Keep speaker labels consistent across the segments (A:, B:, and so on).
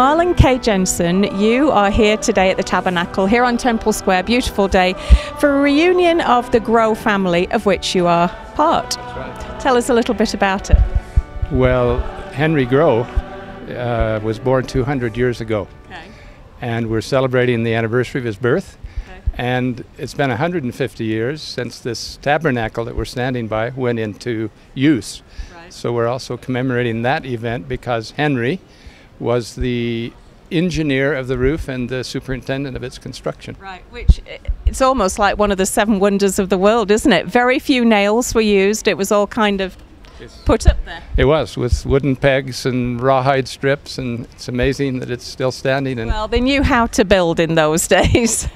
A: Marlin K. Jensen, you are here today at the Tabernacle, here on Temple Square, beautiful day, for a reunion of the Grow family, of which you are part.
B: That's right.
A: Tell us a little bit about it.
B: Well, Henry Grow was born 200 years ago, and we're celebrating the anniversary of his birth. And it's been 150 years since this tabernacle that we're standing by went into use. Right. So we're also commemorating that event because Henry was the engineer of the roof and the superintendent of its construction. Right,
A: which it's almost like one of the 7 wonders of the world, isn't it? Very few nails were used. It was all kind of put up there.
B: It was, with wooden pegs and rawhide strips, and it's amazing that it's still standing. And
A: well, they knew how to build in those days.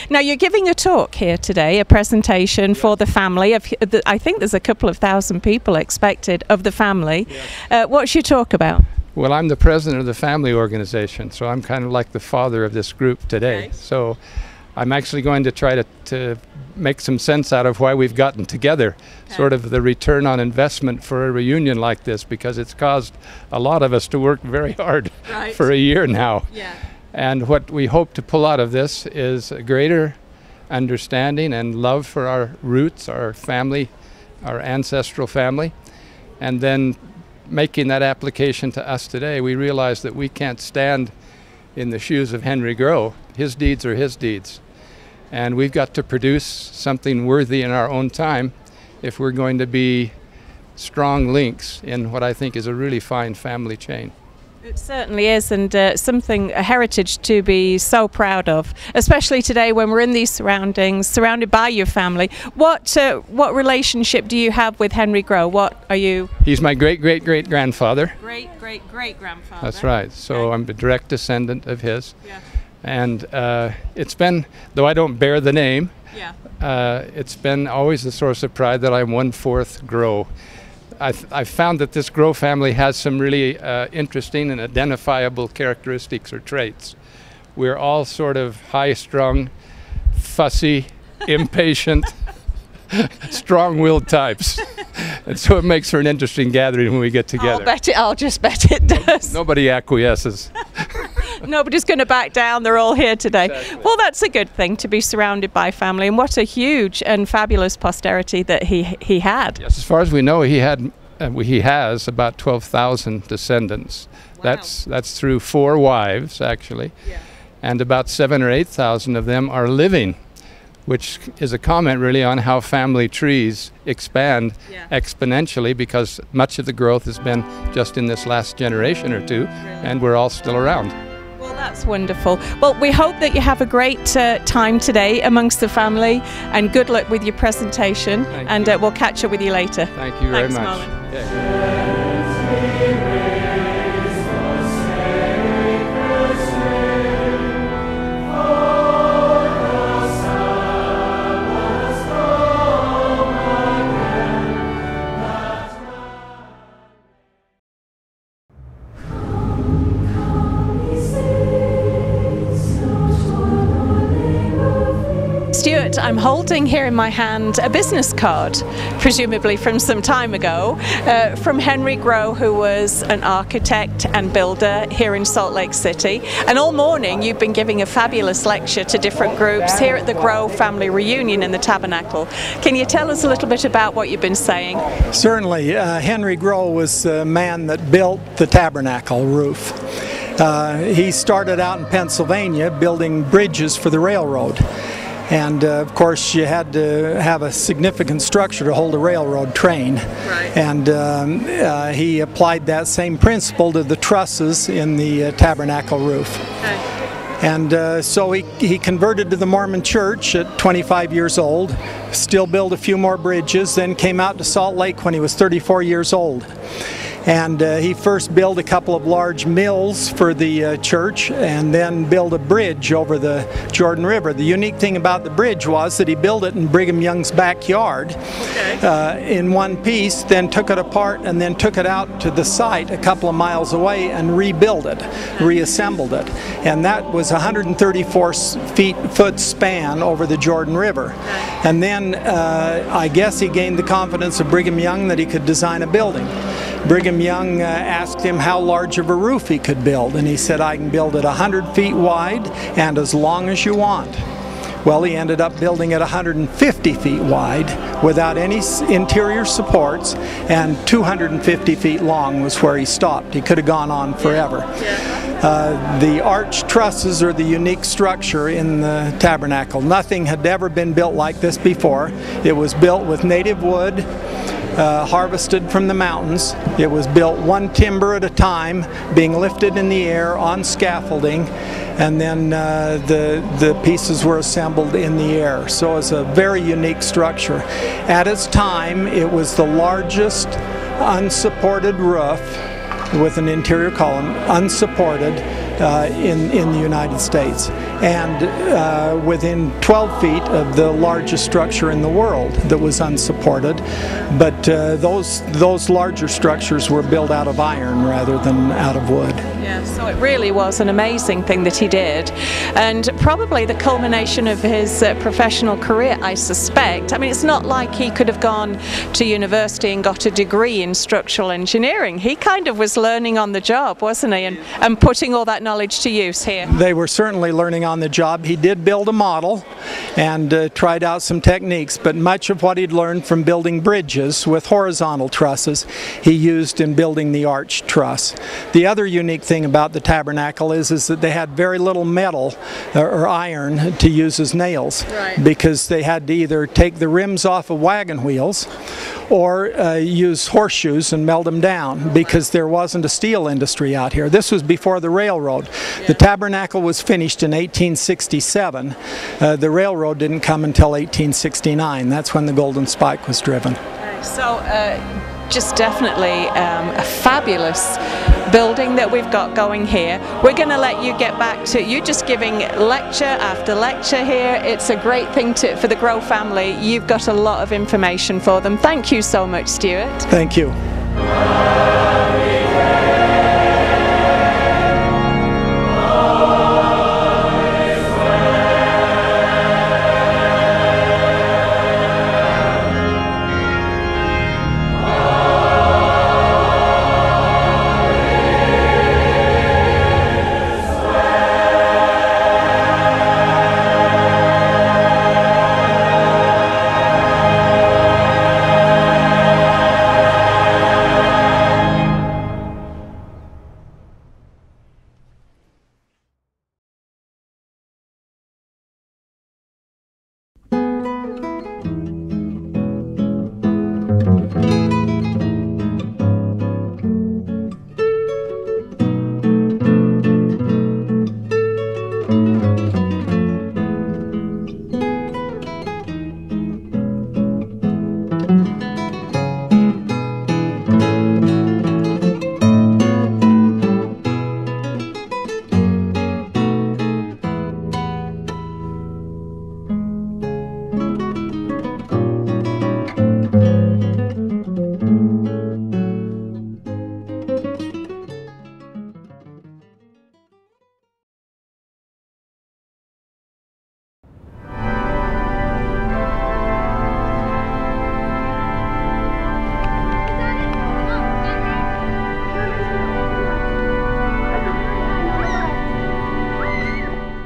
A: Now, you're giving a talk here today, a presentation for the family. I think there's a couple of thousand people expected of the family. Yes. What's your talk about?
B: Well, I'm the president of the family organization, so I'm kind of like the father of this group today. Okay. So I'm actually going to try to make some sense out of why we've gotten together, sort of the return on investment for a reunion like this, because it's caused a lot of us to work very hard for a year now. Yeah. And what we hope to pull out of this is a greater understanding and love for our roots, our family, our ancestral family. And then making that application to us today, we realize that we can't stand in the shoes of Henry Grow. His deeds are his deeds. And we've got to produce something worthy in our own time if we're going to be strong links in what I think is a really fine family chain.
A: It certainly is, and a heritage to be so proud of, especially today when we're in these surroundings, surrounded by your family. What relationship do you have with Henry Grow? What are you?
B: He's my great-great-great-grandfather.
A: Great-great-great-grandfather.
B: That's right. So I'm a direct descendant of his. Yeah. And it's been, though I don't bear the name, it's been always a source of pride that I'm 1/4 Grow. I've found that this Grow family has some really interesting and identifiable characteristics or traits. We're all sort of high-strung, fussy, impatient, strong-willed types. And so it makes for an interesting gathering when we get together.
A: I'll just bet it does.
B: Nobody acquiesces.
A: Nobody's going to back down. They're all here today. Exactly. Well, that's a good thing, to be surrounded by family, and what a huge and fabulous posterity that he had.
B: Yes, as far as we know, he has about 12,000 descendants. Wow. That's through 4 wives, actually, and about 7,000 or 8,000 of them are living, which is a comment really on how family trees expand exponentially, because much of the growth has been just in this last generation or two, and we're all still around.
A: That's wonderful. Well, we hope that you have a great time today amongst the family, and good luck with your presentation. Thank you. We'll catch up with you later.
B: Thank you very much.
A: Marlin. Stewart, I'm holding here in my hand a business card, presumably from some time ago, from Henry Grow, who was an architect and builder here in Salt Lake City. And all morning you've been giving a fabulous lecture to different groups here at the Grow family reunion in the Tabernacle. Can you tell us a little bit about what you've been saying?
C: Certainly. Henry Grow was the man that built the Tabernacle roof. He started out in Pennsylvania building bridges for the railroad. And of course you had to have a significant structure to hold a railroad train. Right. And he applied that same principle to the trusses in the tabernacle roof. Okay. And so he converted to the Mormon church at 25 years old, still built a few more bridges, then came out to Salt Lake when he was 34 years old. And he first built a couple of large mills for the church, and then built a bridge over the Jordan River. The unique thing about the bridge was that he built it in Brigham Young's backyard in one piece, then took it apart, and then took it out to the site a couple of miles away and rebuilt it, reassembled it. And that was a 134-foot span over the Jordan River. And then then I guess he gained the confidence of Brigham Young that he could design a building. Brigham Young asked him how large of a roof he could build, and he said, I can build it 100 feet wide and as long as you want. Well, he ended up building it 150 feet wide without any interior supports, and 250 feet long was where he stopped. He could have gone on forever. The arch trusses are the unique structure in the tabernacle. Nothing had ever been built like this before. It was built with native wood, harvested from the mountains. It was built one timber at a time, being lifted in the air on scaffolding, and then the pieces were assembled in the air. So it's a very unique structure. At its time, it was the largest unsupported roof with an interior column, unsupported, in the United States, and within 12 feet of the largest structure in the world that was unsupported. But those larger structures were built out of iron rather than out of wood.
A: Yeah, so it really was an amazing thing that he did, and probably the culmination of his professional career, I suspect. I mean, it's not like he could have gone to university and got a degree in structural engineering. He kind of was learning on the job, wasn't he, and putting all that knowledge to use here.
C: They were certainly learning on the job. He did build a model and tried out some techniques, but much of what he'd learned from building bridges with horizontal trusses he used in building the arch truss. The other unique thing about the tabernacle is that they had very little metal or iron to use as nails, because they had to either take the rims off of wagon wheels or use horseshoes and melt them down, because there wasn't a steel industry out here. This was before the railroad. The tabernacle was finished in 1867. The railroad didn't come until 1869. That's when the Golden Spike was driven.
A: So just definitely a fabulous building that we've got going here. We're going to let you get back to you just giving lecture after lecture here. It's a great thing for the Grow family. You've got a lot of information for them. Thank you so much, Stewart.
C: Thank you.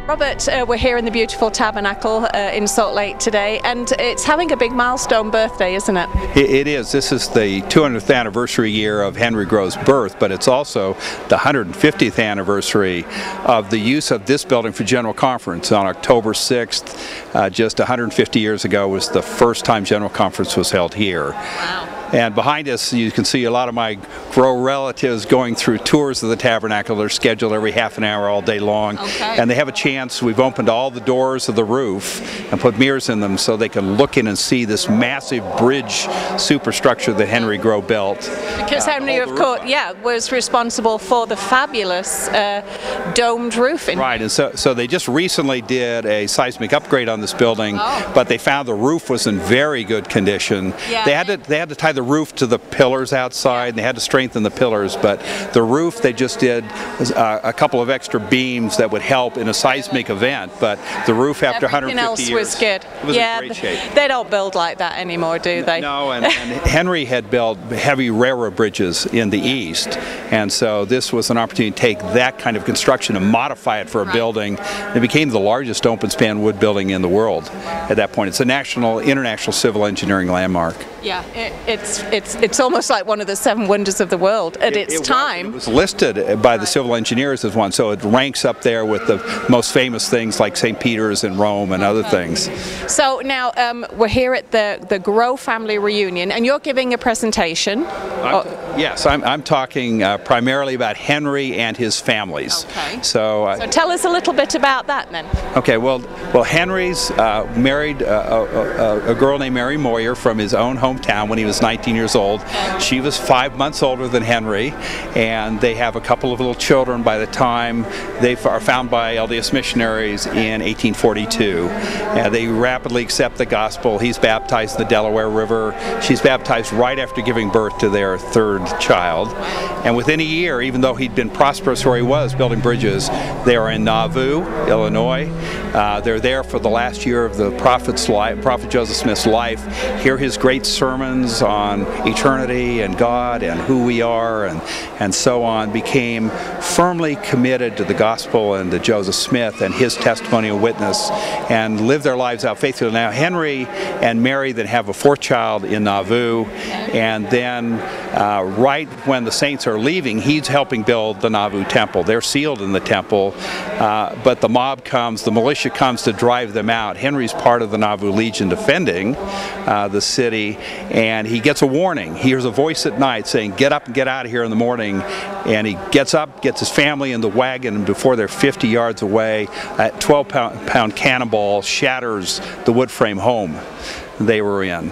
A: Robert, we're here in the beautiful Tabernacle in Salt Lake today, and it's having a big milestone birthday, isn't it?
D: It is. This is the 200th anniversary year of Henry Grow's birth, but it's also the 150th anniversary of the use of this building for General Conference. On October 6th, just 150 years ago, was the first time General Conference was held here.
A: Wow.
D: And behind us, you can see a lot of my Grow relatives going through tours of the Tabernacle. They're scheduled every half an hour all day long.
A: Okay.
D: And they have a chance. We've opened all the doors of the roof and put mirrors in them so they can look in and see this massive bridge superstructure that Henry Grow built.
A: Because Henry, of course, was responsible for the fabulous domed roofing.
D: Right, and so they just recently did a seismic upgrade on this building, but they found the roof was in very good condition.
A: Yeah.
D: They had to tie the the roof to the pillars outside, and they had to strengthen the pillars, but the roof they just did a couple of extra beams that would help in a seismic event, but the roof after
A: Everything
D: 150
A: else
D: years
A: was good.
D: was in great shape.
A: They don't build like that anymore, do they?
D: No, and Henry had built heavy railroad bridges in the east, and so this was an opportunity to take that kind of construction and modify it for a building. It became the largest open-span wood building in the world at that point. It's a international civil engineering landmark.
A: Yeah, it's almost like one of the 7 wonders of the world at its time.
D: It was listed by the civil engineers as one, so it ranks up there with the most famous things like St. Peter's in Rome and other things.
A: So now we're here at the Grow family reunion, and you're giving a presentation.
D: Yes, I'm talking primarily about Henry and his families.
A: Okay.
D: So
A: tell us a little bit about that then.
D: Okay, well Henry's married a girl named Mary Moyer from his own hometown when he was 19 years old. She was 5 months older than Henry, and they have a couple of little children by the time they are found by LDS missionaries in 1842. They rapidly accept the gospel. He's baptized in the Delaware River. She's baptized right after giving birth to their 3rd child. And within a year, even though he'd been prosperous where he was building bridges, they are in Nauvoo, Illinois. They're there for the last year of the prophet's life, Prophet Joseph Smith's life, hear his great sermons on eternity and God and who we are and so on, became firmly committed to the gospel and to Joseph Smith and his testimonial witness, and lived their lives out faithfully. Now Henry and Mary then have a 4th child in Nauvoo, and then right when the saints are leaving, he's helping build the Nauvoo temple. They're sealed in the temple, but the mob comes, the militia comes to drive them out. Henry's part of the Nauvoo Legion defending the city, and he gets a warning. He hears a voice at night saying, "Get up and get out of here in the morning." And he gets up, gets his family in the wagon, and before they're 50 yards away, a 12-pound cannonball shatters the wood frame home they were in.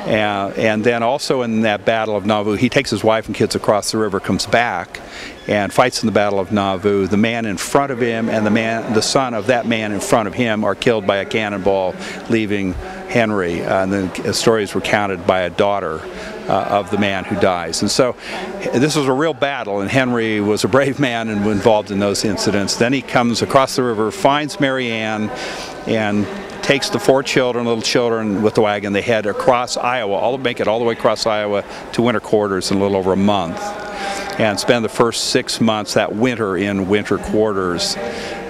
D: And then also in that Battle of Nauvoo, he takes his wife and kids across the river, comes back, and fights in the Battle of Nauvoo. The man in front of him and the son of that man in front of him are killed by a cannonball, leaving Henry. And the stories were recounted by a daughter of the man who dies. And so this was a real battle, and Henry was a brave man and involved in those incidents. Then he comes across the river, finds Mary Ann, and takes the 4 children, little children, with the wagon. They head across Iowa, make it all the way across Iowa to winter quarters in a little over a month, and spend the first 6 months that winter in winter quarters,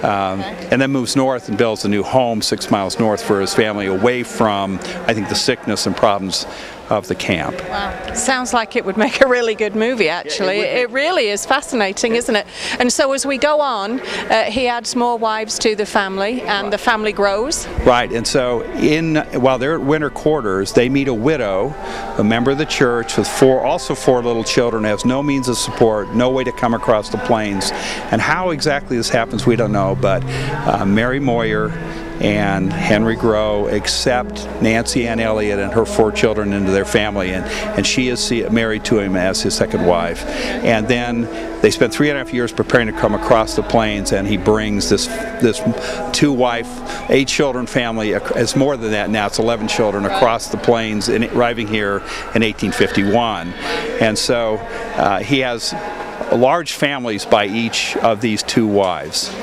D: and then moves north and builds a new home 6 miles north for his family, away from, I think, the sickness and problems of the camp.
A: Wow. Sounds like it would make a really good movie, actually.
D: Yeah,
A: it really is fascinating, isn't it? And so as we go on, he adds more wives to the family, and the family grows.
D: Right, and so while they're at winter quarters, they meet a widow, a member of the church, with also four little children, has no means of support, no way to come across the plains. And how exactly this happens, we don't know, but Mary Moyer and Henry Grow accept Nancy Ann Elliott and her 4 children into their family, and she is married to him as his second wife. And then they spend 3.5 years preparing to come across the plains, and he brings this 2-wife, 8-children family. It's more than that now, it's 11 children across the plains, and arriving here in 1851. And so he has large families by each of these 2 wives.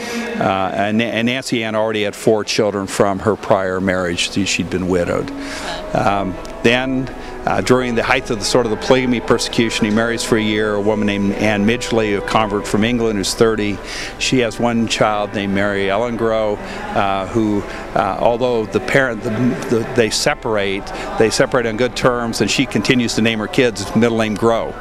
D: And Nancy Ann already had 4 children from her prior marriage. She'd been widowed. Then, during the height of the polygamy persecution, he marries for a year a woman named Anne Midgley, a convert from England who's 30. She has 1 child named Mary Ellen Grow, who, although they separate on good terms, and she continues to name her kids middle name Grow.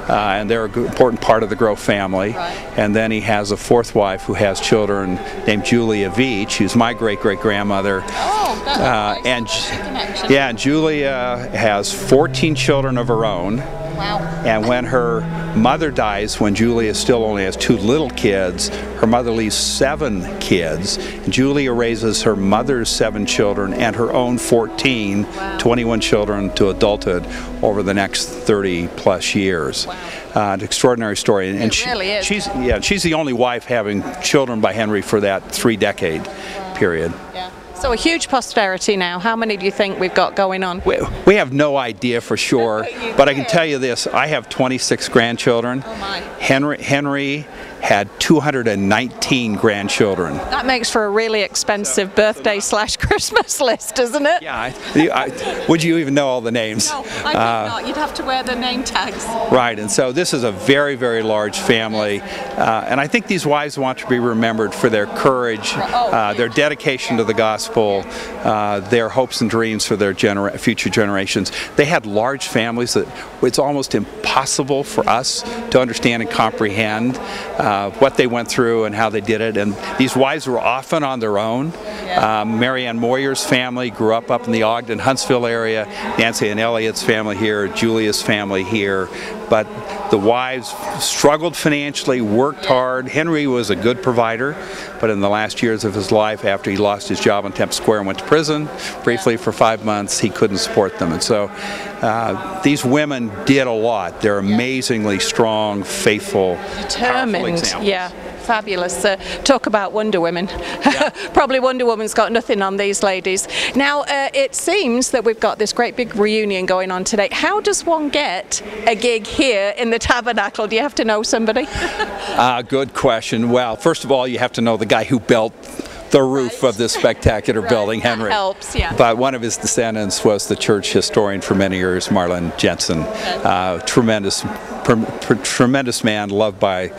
D: And they're an important part of the Grow family. Right. And then he has a 4th wife who has children named Julia Veach, who's my great-great-grandmother.
A: Oh, that's nice.
D: And Julia has 14 children of her own.
A: Wow.
D: And when her mother dies, when Julia still only has 2 little kids, her mother leaves 7 kids. And Julia raises her mother's 7 children and her own 14, 21 children to adulthood over the next 30-plus years.
A: Wow.
D: An extraordinary story. And
A: it really is.
D: She's the only wife having children by Henry for that 3-decade period.
A: Yeah. So a huge posterity now. How many do you think we've got going on?
D: We have no idea for sure, but I can tell you this, I have 26 grandchildren.
A: Oh my.
D: Henry had 219 grandchildren.
A: That makes for a really expensive birthday/Christmas list, doesn't it?
D: Yeah. Would you even know all the names?
A: No, I think not. You'd have to wear the name tags.
D: Right, and so this is a very, very large family, and I think these wives want to be remembered for their courage, their dedication to the gospel, their hopes and dreams for their future generations. They had large families that it's almost impossible for us to understand and comprehend what they went through and how they did it. And these wives were often on their own. Mary Ann Moyer's family grew up in the Ogden, Huntsville area. Nancy and Elliot's family here, Julia's family here. But the wives struggled financially, worked hard. Henry was a good provider, but in the last years of his life, after he lost his job on Temple Square and went to prison briefly for 5 months, he couldn't support them. And so these women did a lot. They're amazingly strong, faithful,
A: determined. Yeah. Fabulous. Talk about Wonder Women. Yeah. Probably Wonder Woman's got nothing on these ladies. Now, it seems that we've got this great big reunion going on today. How does one get a gig here in the Tabernacle? Do you have to know somebody?
D: Good question. Well, first of all, you have to know the guy who built the roof of this spectacular building, Henry.
A: That helps, yeah.
D: But one of his descendants was the church historian for many years, Marlin, Jensen. Tremendous man, loved by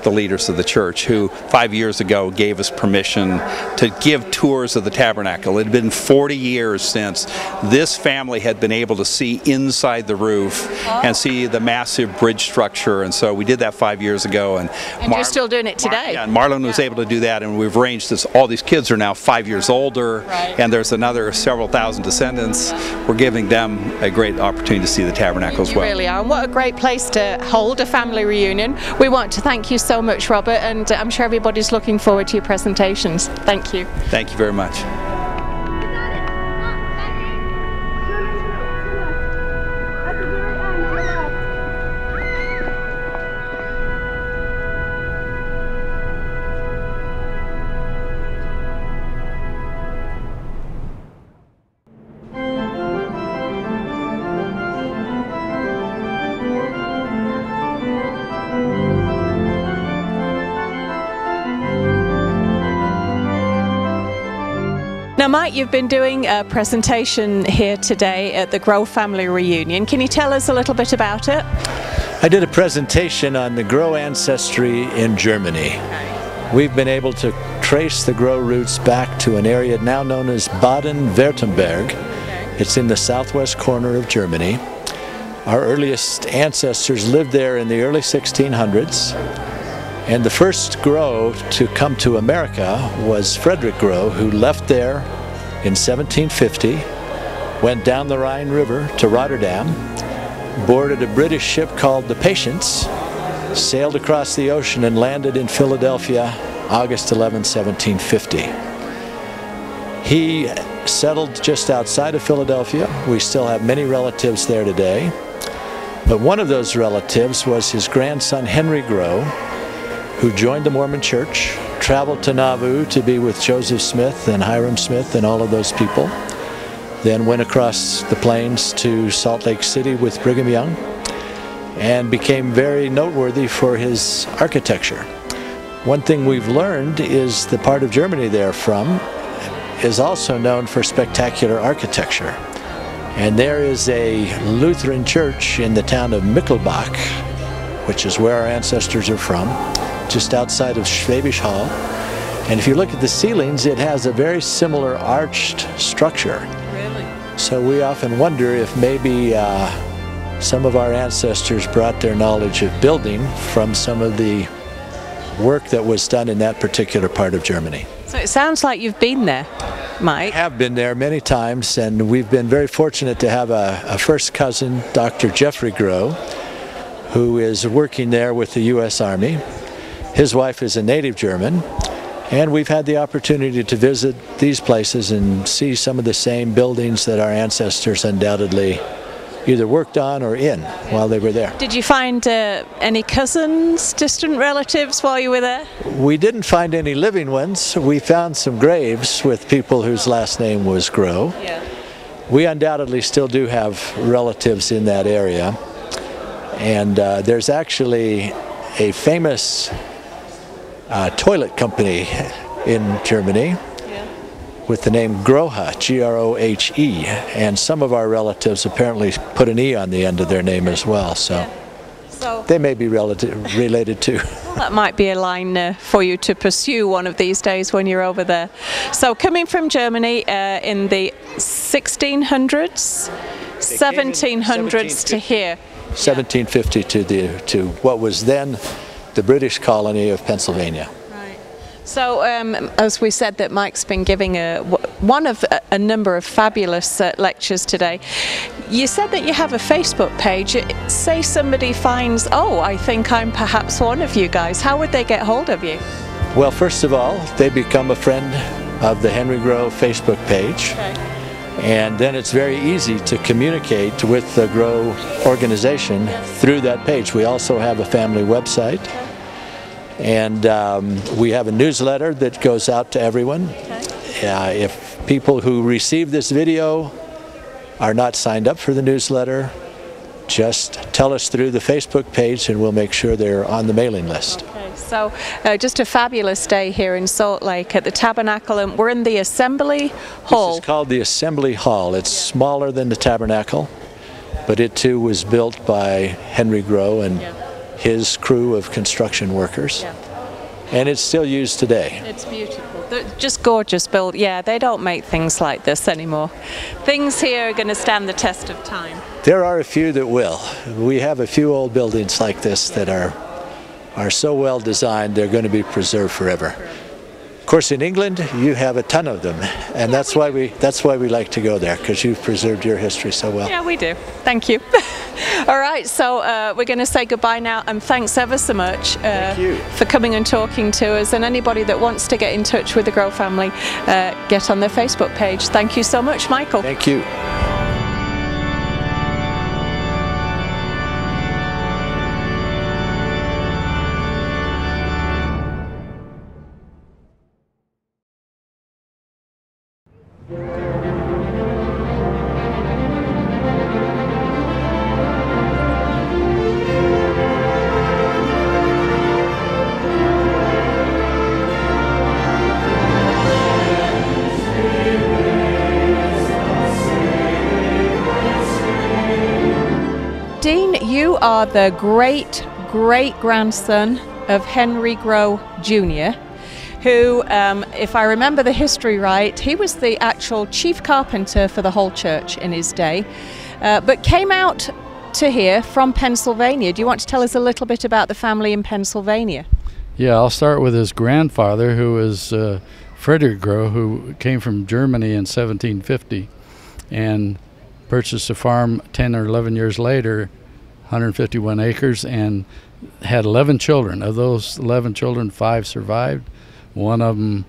D: the leaders of the church, who 5 years ago gave us permission to give tours of the tabernacle. It had been 40 years since this family had been able to see inside the roof and see the massive bridge structure, and so we did that 5 years ago. And
A: you're still doing it today.
D: And Marlin was able to do that, and we've arranged this. All these kids are now 5 years older, and there's another several thousand descendants. We're giving them a great opportunity to see the tabernacle as well.
A: You really are, and what a great place to hold a family reunion. We want to thank you so much, Robert, and I'm sure everybody's looking forward to your presentations. Thank you.
D: Thank you very much.
A: Now, Mike, you've been doing a presentation here today at the Grow Family Reunion. Can you tell us a little bit about it?
E: I did a presentation on the Grow ancestry in Germany. We've been able to trace the Grow roots back to an area now known as Baden-Württemberg. It's in the southwest corner of Germany. Our earliest ancestors lived there in the early 1600s. And the first Grow to come to America was Frederick Grow, who left there in 1750, went down the Rhine River to Rotterdam, boarded a British ship called the Patience, sailed across the ocean and landed in Philadelphia August 11, 1750. He settled just outside of Philadelphia. We still have many relatives there today. But one of those relatives was his grandson Henry Grow, who joined the Mormon Church, traveled to Nauvoo to be with Joseph Smith and Hiram Smith and all of those people, then went across the plains to Salt Lake City with Brigham Young, and became very noteworthy for his architecture. One thing we've learned is the part of Germany they're from is also known for spectacular architecture. And there is a Lutheran church in the town of Michelbach, which is where our ancestors are from, just outside of Schwäbisch Hall. And if you look at the ceilings, it has a very similar arched structure.
A: Really?
E: So we often wonder if maybe some of our ancestors brought their knowledge of building from some of the work that was done in that particular part of Germany.
A: So it sounds like you've been there, Mike.
E: I have been there many times, and we've been very fortunate to have a first cousin, Dr. Jeffrey Grow, who is working there with the U.S. Army. His wife is a native German, and we've had the opportunity to visit these places and see some of the same buildings that our ancestors undoubtedly either worked on or in while they were there.
A: Did you find any cousins, distant relatives while you were there?
E: We didn't find any living ones. We found some graves with people whose last name was Grow.
A: Yeah.
E: We undoubtedly still do have relatives in that area. And there's actually a famous toilet company in Germany with the name Grohe, G-R-O-H-E, and some of our relatives apparently put an E on the end of their name as well, so they may be related too.
A: Well, that might be a line for you to pursue one of these days when you're over there. So coming from Germany in the 1600s, 1700s to here.
E: 1750 to what was then the British colony of Pennsylvania.
A: So, as we said, that Mike's been giving one of a number of fabulous lectures today. You said that you have a Facebook page. Say somebody finds, oh, I think I'm perhaps one of you guys. How would they get hold of you?
E: Well, first of all, they become a friend of the Henry Grow Facebook page.
A: Okay.
E: And then it's very easy to communicate with the Grow organization through that page. We also have a family website. And we have a newsletter that goes out to everyone. Okay. If people who receive this video are not signed up for the newsletter, just tell us through the Facebook page and we'll make sure they're on the mailing list.
A: Okay. So just a fabulous day here in Salt Lake at the Tabernacle, and we're in the Assembly Hall.
E: This is called the Assembly Hall. It's smaller than the Tabernacle, but it too was built by Henry Grow and his crew of construction workers, and it's still used today.
A: It's beautiful. They're just gorgeous built. Yeah, they don't make things like this anymore. Things here are going to stand the test of time.
E: There are a few that will. We have a few old buildings like this that are so well designed they're going to be preserved forever. Of course, in England you have a ton of them, and that's why we like to go there, because you've preserved your history so well.
A: Yeah, we do. Thank you. All right, so we're going to say goodbye now, and thanks ever so much for coming and talking to us. And anybody that wants to get in touch with the Grow family, get on their Facebook page. Thank you so much, Michael.
E: Thank you.
A: You are the great-great-grandson of Henry Grow Jr., who, if I remember the history right, he was the actual chief carpenter for the whole church in his day, but came out to here from Pennsylvania. Do you want to tell us a little bit about the family in Pennsylvania?
F: Yeah, I'll start with his grandfather, who was Frederick Grow, who came from Germany in 1750 and purchased a farm 10 or 11 years later, 151 acres, and had 11 children. Of those 11 children, 5 survived, one of them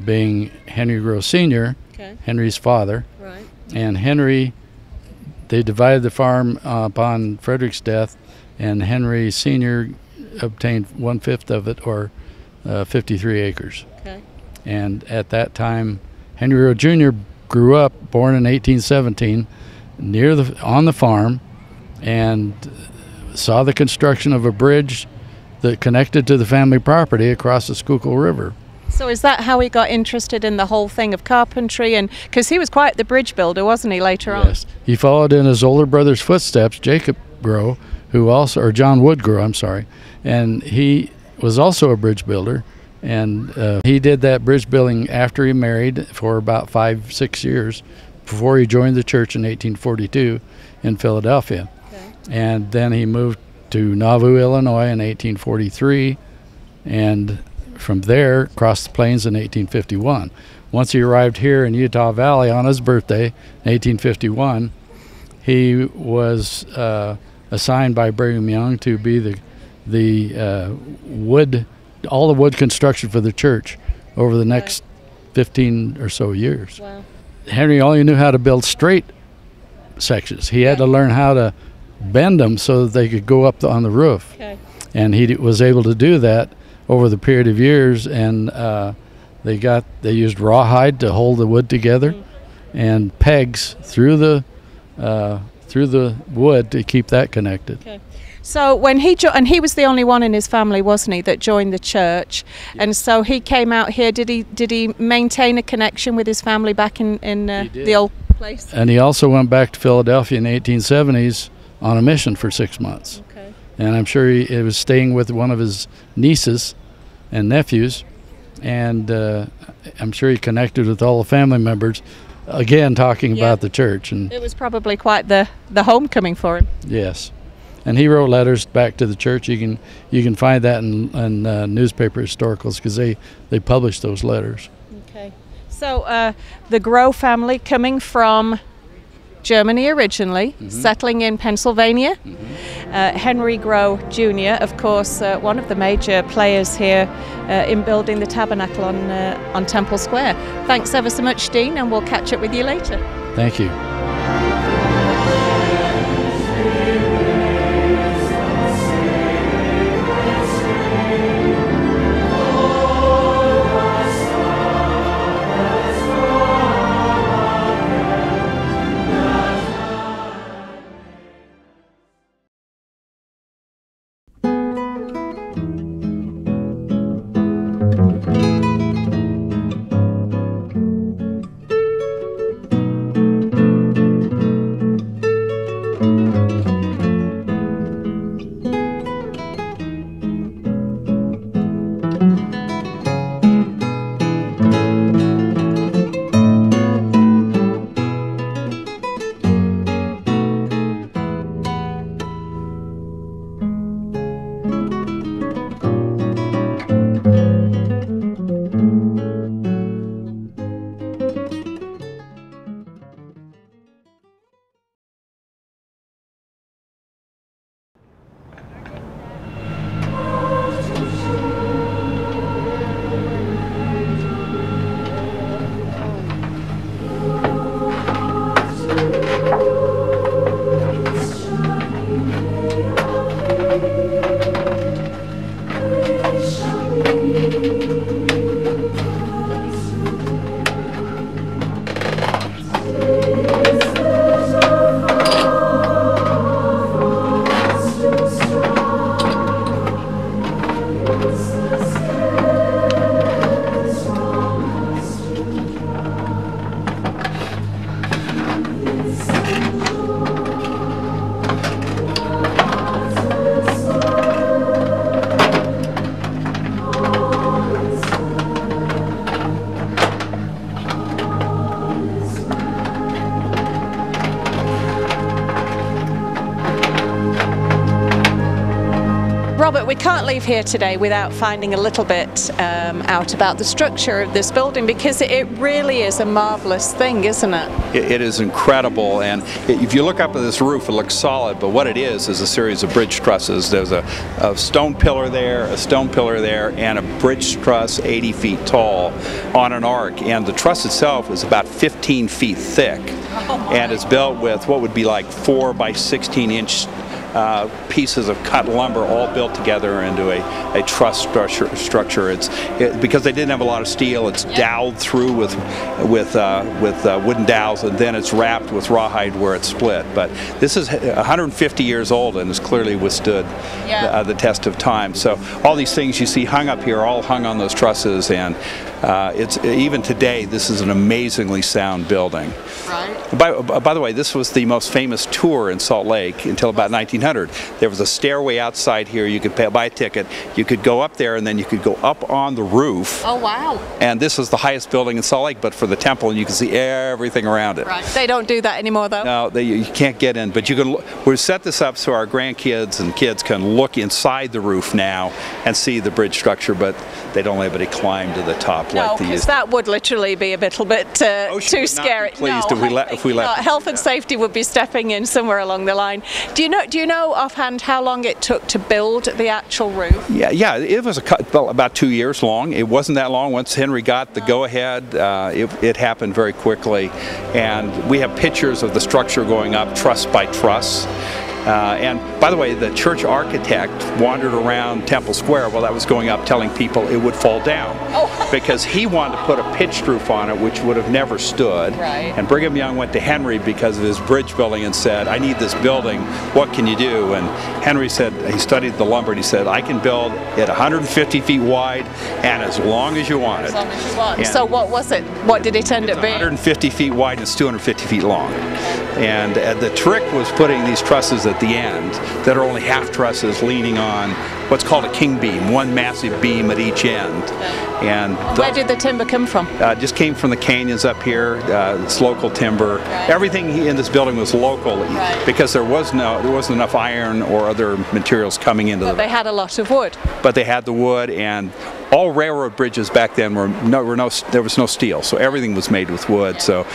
F: being Henry Grow Sr., Henry's father.
A: Right.
F: And Henry, they divided the farm upon Frederick's death, and Henry Sr. obtained 1/5 of it, or 53 acres.
A: Okay.
F: And at that time, Henry Grow Jr. grew up, born in 1817, on the farm, and saw the construction of a bridge that connected to the family property across the Schuylkill River.
A: So is that how he got interested in the whole thing of carpentry? And because he was quite the bridge builder, wasn't he, later on?
F: Yes. He followed in his older brother's footsteps, Jacob Grow, or John Wood Grow, I'm sorry, and he was also a bridge builder, and he did that bridge building after he married for about 5-6 years before he joined the church in 1842 in Philadelphia. And then he moved to Nauvoo, Illinois in 1843, and from there crossed the plains in 1851. Once he arrived here in Utah Valley on his birthday in 1851, he was assigned by Brigham Young to be all the wood construction for the church over the next 15 or so years.
A: Wow.
F: Henry only knew how to build straight sections. He had to learn how to bend them so that they could go up on the roof.
A: Okay.
F: And he was able to do that over the period of years, and they used rawhide to hold the wood together, and pegs through the wood to keep that connected.
A: Okay. So when and he was the only one in his family, wasn't he, that joined the church? And so he came out here. Did he maintain a connection with his family back in the old place?
F: And he also went back to Philadelphia in the 1870s on a mission for 6 months.
A: Okay.
F: And I'm sure he was staying with one of his nieces and nephews, and I'm sure he connected with all the family members, again talking about the church. And
A: it was probably quite the homecoming for him.
F: Yes. And he wrote letters back to the church. You can find that in newspaper historicals, because they published those letters.
A: Okay. So the Grow family, coming from Germany originally, settling in Pennsylvania. Henry Grow Jr., of course, one of the major players here in building the tabernacle on Temple Square. Thanks ever so much, Dean, and we'll catch up with you later.
F: Thank you.
A: Robert, we can't leave here today without finding a little bit out about the structure of this building, because it really is a marvelous thing, isn't it?
D: It is incredible, and if you look up at this roof, it looks solid, but what it is a series of bridge trusses. There's a stone pillar there, a stone pillar there, and a bridge truss 80 feet tall on an arc, and the truss itself is about 15 feet thick, and it's built with what would be like 4 by 16 inch pieces of cut lumber, all built together into a truss structure. Because they didn't have a lot of steel, it's doweled through with wooden dowels, and then it's wrapped with rawhide where it's split. But this is 150 years old and has clearly withstood the test of time. So all these things you see hung up here, all hung on those trusses, and it's even today this is an amazingly sound building.
A: Right.
D: By the way, this was the most famous tour in Salt Lake until about 1900. There was a stairway outside here. You could buy a ticket. You could go up there, and then you could go up on the roof.
A: Oh, wow.
D: And this is the highest building in Salt Lake, but for the temple, and you can see everything around it.
A: Right. They don't do that anymore, though?
D: No, you can't get in, but you can. We've set this up so our grandkids and kids can look inside the roof now and see the bridge structure, but they don't let anybody climb to the top up
A: No,
D: like they
A: because
D: used.
A: that would literally be a little bit too scary.
D: Pleased if we let
A: health and safety would be stepping in somewhere along the line. Do you know offhand how long it took to build the actual roof?
D: Yeah, it was about 2 years long. It wasn't that long. Once Henry got the go-ahead, it happened very quickly. And we have pictures of the structure going up truss by truss. And by the way, the church architect wandered around Temple Square while that was going up telling people it would fall down. Because he wanted to put a pitched roof on it, which would have never stood.
A: Right.
D: And Brigham Young went to Henry because of his bridge building and said, I need this building, what can you do? And Henry said, he studied the lumber, and he said, I can build it 150 feet wide and as long as you want it.
A: As long as you want. So what was it? What did it end up being?
D: 150 feet wide and it's 250 feet long. And the trick was putting these trusses at the end that are only half trusses leaning on what's called a king beam, one massive beam at each end. And
A: where did the timber come from?
D: Just came from the canyons up here. It's local timber.
A: Right.
D: Everything in this building was local because there wasn't enough iron or other materials coming into
A: But they had a lot of wood.
D: But they had the wood, and all railroad bridges back then there was no steel, so everything was made with wood. So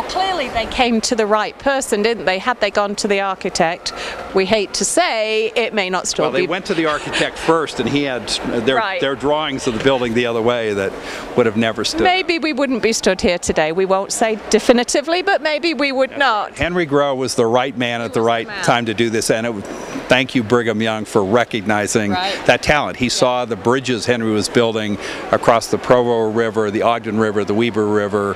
A: clearly they came to the right person, didn't they? Had they gone to the architect, we hate to say it may not still be.
D: Well, they went to the architect first, and he had their drawings of the building the other way that would have never stood.
A: Maybe we wouldn't be stood here today. We won't say definitively, but maybe we would not.
D: Henry Grow was the right man at the right time to do this, and thank you, Brigham Young, for recognizing that talent. He saw the bridges Henry was building across the Provo River, the Ogden River, the Weber River,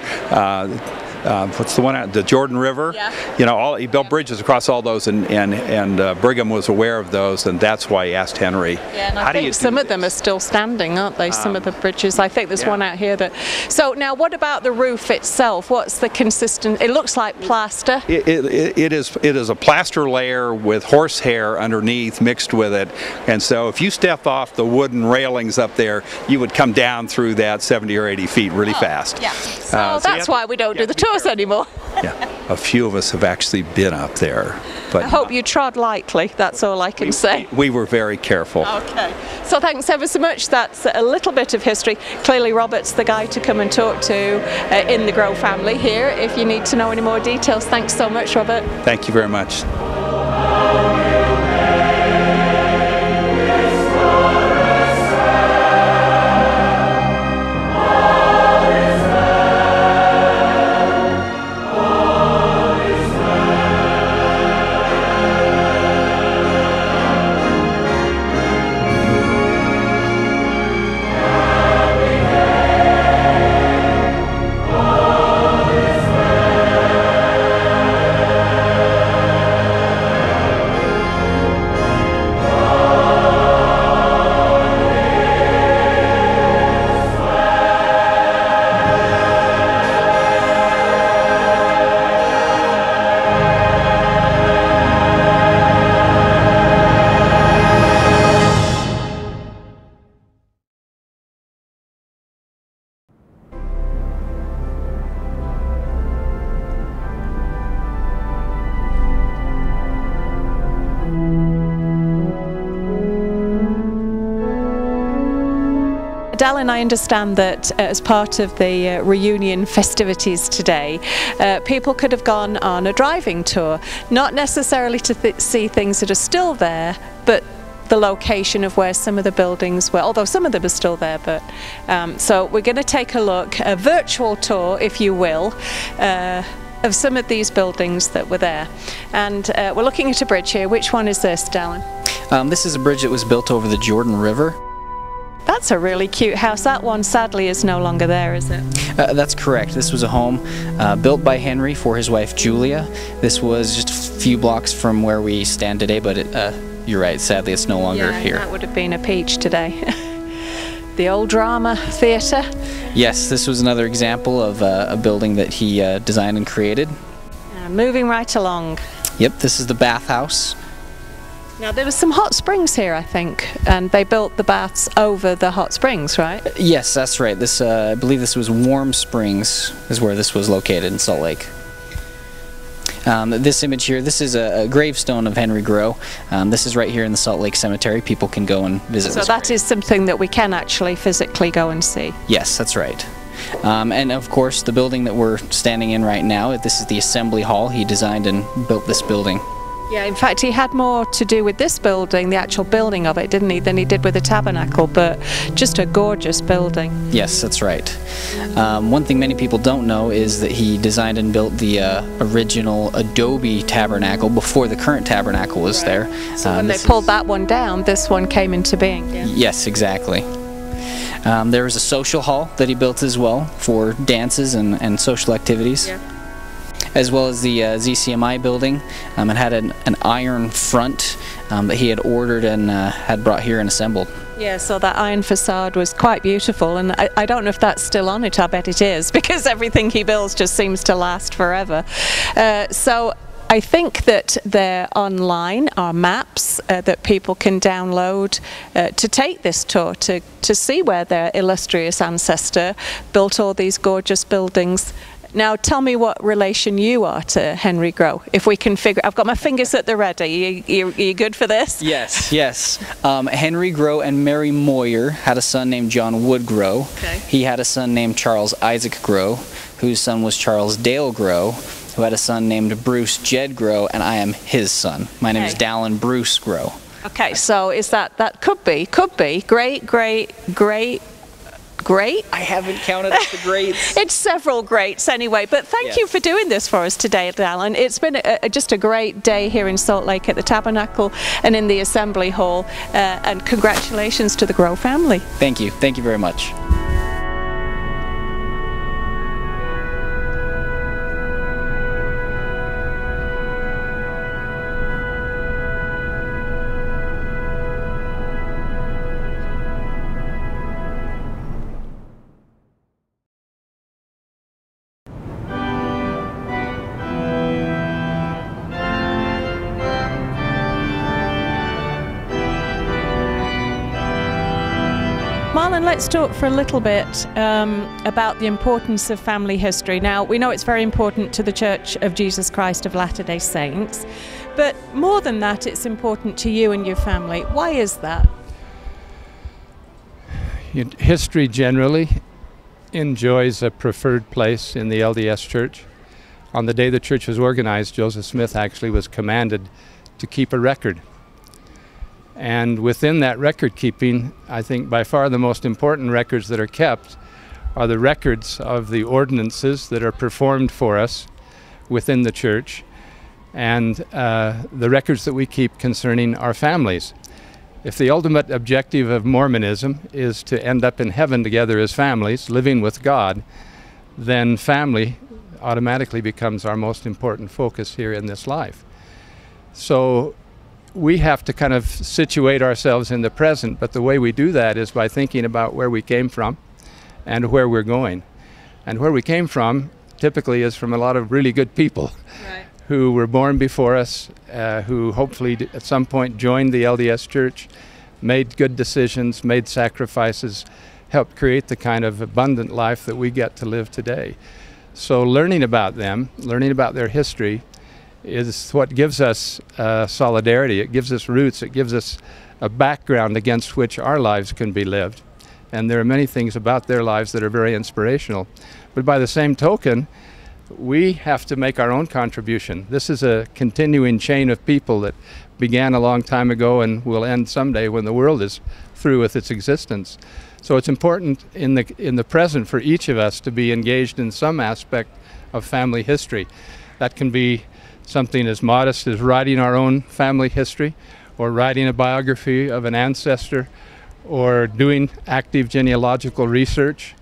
D: what's the one out? The Jordan River.
A: Yeah.
D: You know, he built bridges across all those, and Brigham was aware of those, and that's why he asked Henry.
A: Yeah, and I think some of them are still standing, aren't they? Some of the bridges. I think there's one out here that. So now, what about the roof itself? What's the consistent? It looks like plaster.
D: It is a plaster layer with horsehair underneath mixed with it, and so if you step off the wooden railings up there, you would come down through that 70 or 80 feet really fast.
A: Yeah. So that's why we don't do the tours anymore.
D: Yeah, a few of us have actually been up there. But
A: I hope you trod lightly, that's all I can say.
D: We were very careful.
A: Okay. So thanks ever so much. That's a little bit of history. Clearly Robert's the guy to come and talk to in the Grow family here. If you need to know any more details, thanks so much, Robert.
D: Thank you very much.
A: Dallin, I understand that as part of the reunion festivities today, people could have gone on a driving tour, not necessarily to see things that are still there, but the location of where some of the buildings were, although some of them are still there. But so we're going to take a look, a virtual tour, if you will, of some of these buildings that were there. And we're looking at a bridge here. Which one is this, Dallin?
G: This is a bridge that was built over the Jordan River.
A: That's a really cute house. That one sadly is no longer there, is it?
G: That's correct. This was a home built by Henry for his wife Julia. This was just a few blocks from where we stand today, but you're right, sadly it's no longer here.
A: That would have been a peach today. The old drama theatre.
G: Yes, this was another example of a building that he designed and created.
A: Moving right along.
G: Yep, this is the bathhouse.
A: Now there was some hot springs here, I think, and they built the baths over the hot springs, right?
G: Yes, that's right. This, I believe this was Warm Springs is where this was located in Salt Lake. This image here, this is a gravestone of Henry Grow. This is right here in the Salt Lake Cemetery. People can go and visit.
A: So that is something that we can actually physically go and see.
G: Yes, that's right. And of course, the building that we're standing in right now, this is the Assembly Hall. He designed and built this building.
A: Yeah, in fact, he had more to do with this building, the actual building of it, didn't he, than he did with the tabernacle, but just a gorgeous building.
G: Yes, that's right. One thing many people don't know is that he designed and built the original adobe tabernacle before the current tabernacle was there.
A: So when they pulled that one down, this one came into being. Yeah.
G: Yes, exactly. There was a social hall that he built as well for dances and social activities. Yeah. As well as the ZCMI building. It had an iron front that he had ordered and had brought here and assembled.
A: Yeah, so that iron facade was quite beautiful, and I don't know if that's still on it. I bet it is, because everything he builds just seems to last forever. So I think that there online are maps that people can download to take this tour, to see where their illustrious ancestor built all these gorgeous buildings. Now, tell me what relation you are to Henry Grow. If we can figure, I've got my fingers at the ready. You good for this?
G: Yes, yes. Henry Grow and Mary Moyer had a son named John Wood Grow. Okay. He had a son named Charles Isaac Grow, whose son was Charles Dale Grow, who had a son named Bruce Jed Grow, and I am his son. My name is Dallin Bruce Grow.
A: Okay, so is that could be great?
G: I haven't counted up the greats.
A: It's several greats anyway, but thank you for doing this for us today, Dallin. It's been just a great day here in Salt Lake at the Tabernacle and in the Assembly Hall, and congratulations to the Grow family.
G: Thank you very much.
A: Marlin, let's talk for a little bit about the importance of family history. Now, we know it's very important to the Church of Jesus Christ of Latter-day Saints, but more than that, it's important to you and your family. Why is that?
B: History generally enjoys a preferred place in the LDS Church. On the day the church was organized, Joseph Smith actually was commanded to keep a record. And within that record keeping, I think by far the most important records that are kept are the records of the ordinances that are performed for us within the church, and the records that we keep concerning our families. If the ultimate objective of Mormonism is to end up in heaven together as families, living with God, then family automatically becomes our most important focus here in this life. So we have to kind of situate ourselves in the present, but the way we do that is by thinking about where we came from and where we're going. And where we came from typically is from a lot of really good people who were born before us, who hopefully at some point joined the LDS Church, made good decisions, made sacrifices, helped create the kind of abundant life that we get to live today. So learning about them, learning about their history, is what gives us solidarity. It gives us roots. It gives us a background against which our lives can be lived. And there are many things about their lives that are very inspirational. But by the same token, we have to make our own contribution. This is a continuing chain of people that began a long time ago and will end someday when the world is through with its existence. So it's important in the present for each of us to be engaged in some aspect of family history. That can be something as modest as writing our own family history, or writing a biography of an ancestor, or doing active genealogical research.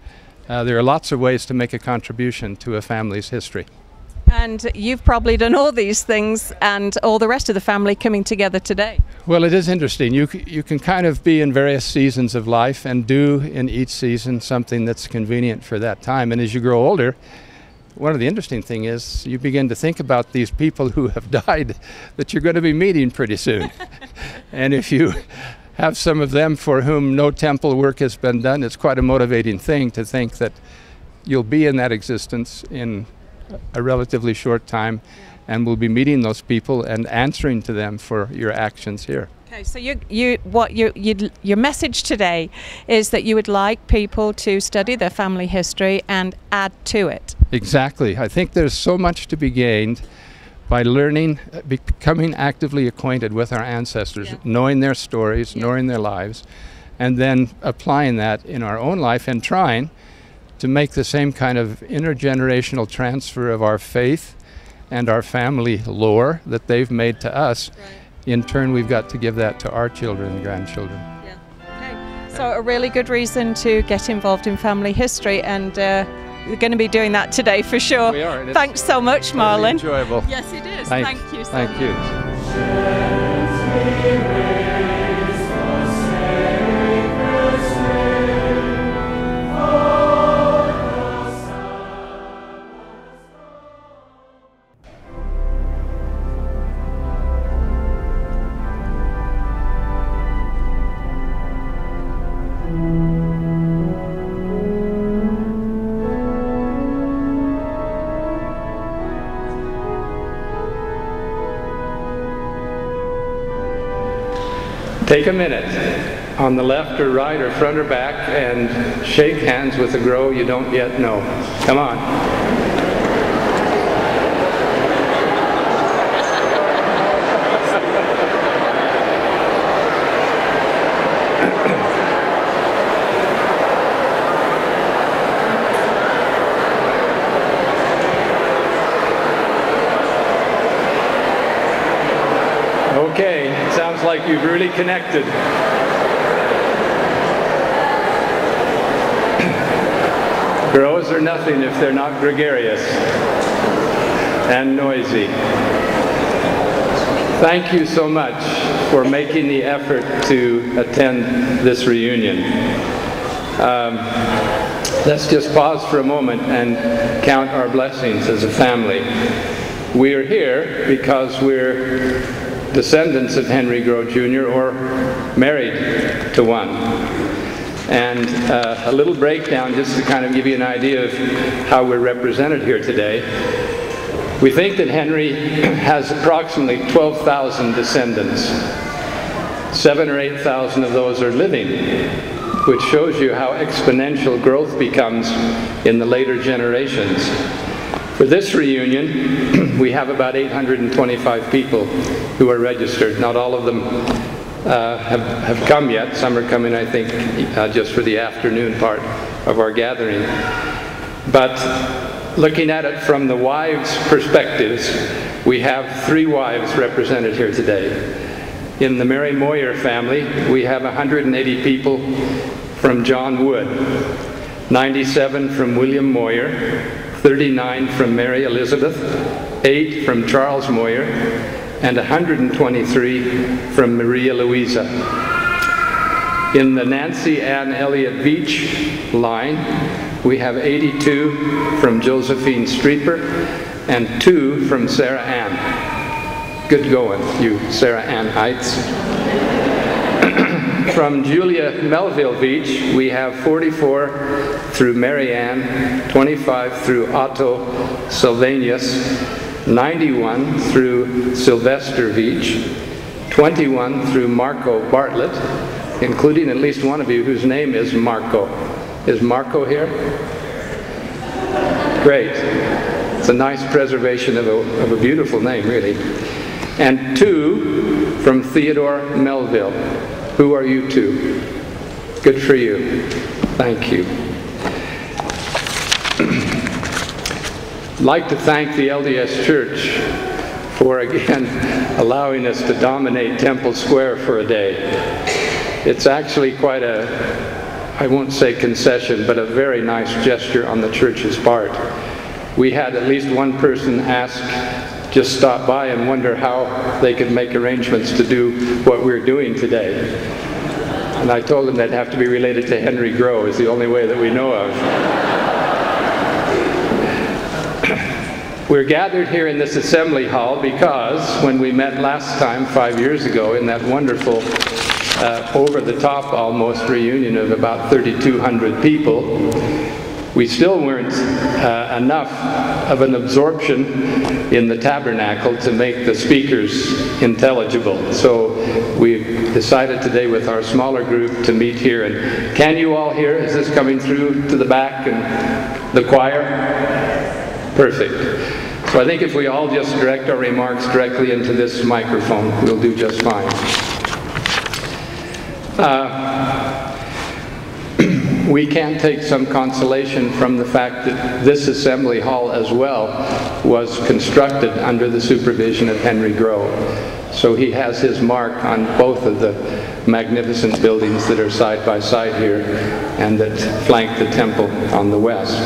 B: There are lots of ways to make a contribution to a family's history.
A: And you've probably done all these things and all the rest of the family coming together today.
B: Well, it is interesting. You can kind of be in various seasons of life and do in each season something that's convenient for that time. And as you grow older, one of the interesting things is you begin to think about these people who have died that you're going to be meeting pretty soon. And if you have some of them for whom no temple work has been done, it's quite a motivating thing to think that you'll be in that existence in a relatively short time, and we'll be meeting those people and answering to them for your actions here.
A: Okay, so your message today is that you would like people to study their family history and add to it.
B: Exactly. I think there's so much to be gained by learning, becoming actively acquainted with our ancestors, knowing their stories, knowing their lives, and then applying that in our own life and trying to make the same kind of intergenerational transfer of our faith and our family lore that they've made to us.
A: Right.
B: In turn, we've got to give that to our children and grandchildren.
A: Yeah. Okay. So a really good reason to get involved in family history, and we're going to be doing that today for sure.
B: We are.
A: Thanks so much, Marlin.
B: Really enjoyable.
A: Yes, it is.
B: Thank
A: you so
B: Thank
A: much.
B: you. Take a minute on the left or right or front or back and shake hands with a grow you don't yet know. Come on. Okay, it sounds like you've really connected. Grows are nothing if they're not gregarious and noisy. Thank you so much for making the effort to attend this reunion. Let's just pause for a moment and count our blessings as a family. We are here because we're descendants of Henry Grow Jr. or married to one. And a little breakdown just to kind of give you an idea of how we're represented here today. We think that Henry has approximately 12,000 descendants. 7,000 or 8,000 of those are living, which shows you how exponential growth becomes in the later generations. For this reunion, we have about 825 people who are registered. Not all of them have come yet. Some are coming, I think, just for the afternoon part of our gathering. But looking at it from the wives' perspectives, we have 3 wives represented here today. In the Mary Moyer family, we have 180 people from John Wood, 97 from William Moyer, 39 from Mary Elizabeth, 8 from Charles Moyer, and 123 from Maria Louisa. In the Nancy Ann Elliott Veach line, we have 82 from Josephine Streeper and 2 from Sarah Ann. Good going, you Sarah Ann-ites. From Julia Melville Veach, we have 44 through Mary Ann, 25 through Otto Sylvanus, 91 through Sylvester Veach, 21 through Marco Bartlett, including at least one of you whose name is Marco. Is Marco here? Great. It's a nice preservation of a beautiful name, really. And 2 from Theodore Melville. Who are you 2? Good for you. Thank you. I'd like to thank the LDS Church for, again, allowing us to dominate Temple Square for a day. It's actually quite a, I won't say concession, but a very nice gesture on the church's part. We had at least one person ask, just stop by and wonder how they could make arrangements to do what we're doing today. And I told them they'd have to be related to Henry Grow, is the only way that we know of. We're gathered here in this assembly hall because when we met last time, 5 years ago, in that wonderful, over-the-top almost reunion of about 3,200 people, we still weren't enough of an absorption in the tabernacle to make the speakers intelligible. So we decided today with our smaller group to meet here. And can you all hear? Is this coming through to the back and the choir? Perfect. So I think if we all just direct our remarks directly into this microphone, we'll do just fine. We can take some consolation from the fact that this assembly hall as well was constructed under the supervision of Henry Grow. So he has his mark on both of the magnificent buildings that are side by side here and that flank the temple on the west.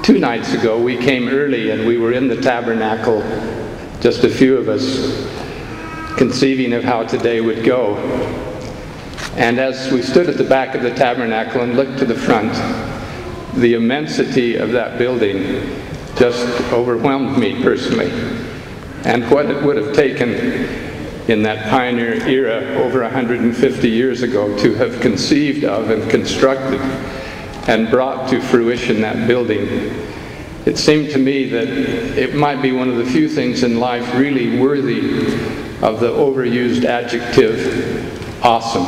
B: 2 nights ago we came early and we were in the tabernacle, just a few of us, conceiving of how today would go. And as we stood at the back of the tabernacle and looked to the front, the immensity of that building just overwhelmed me personally. And what it would have taken in that pioneer era over 150 years ago to have conceived of and constructed and brought to fruition that building. It seemed to me that it might be one of the few things in life really worthy of the overused adjective awesome,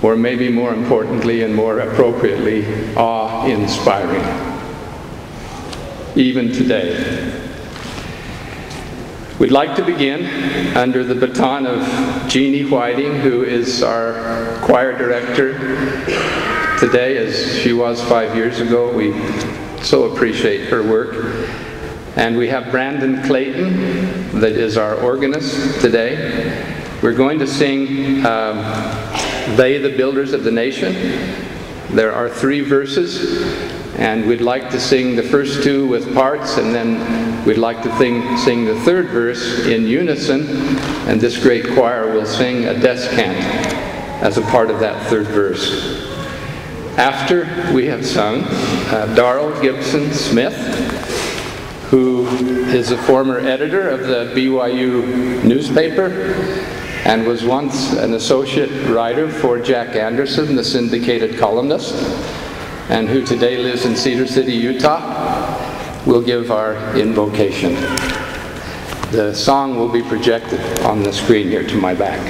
B: or maybe more importantly and more appropriately, awe-inspiring, even today. We'd like to begin under the baton of Jeannie Whiting, who is our choir director today, as she was 5 years ago. We so appreciate her work. And we have Brandon Clayton, that is our organist today. We're going to sing They, the Builders of the Nation. There are 3 verses, and we'd like to sing the first 2 with parts, and then we'd like to sing the 3rd verse in unison, and this great choir will sing a descant as a part of that 3rd verse. After we have sung, Darrell Gibson Smith, who is a former editor of the BYU newspaper and was once an associate writer for Jack Anderson, the syndicated columnist, and who today lives in Cedar City, Utah, will give our invocation. The song will be projected on the screen here to my back.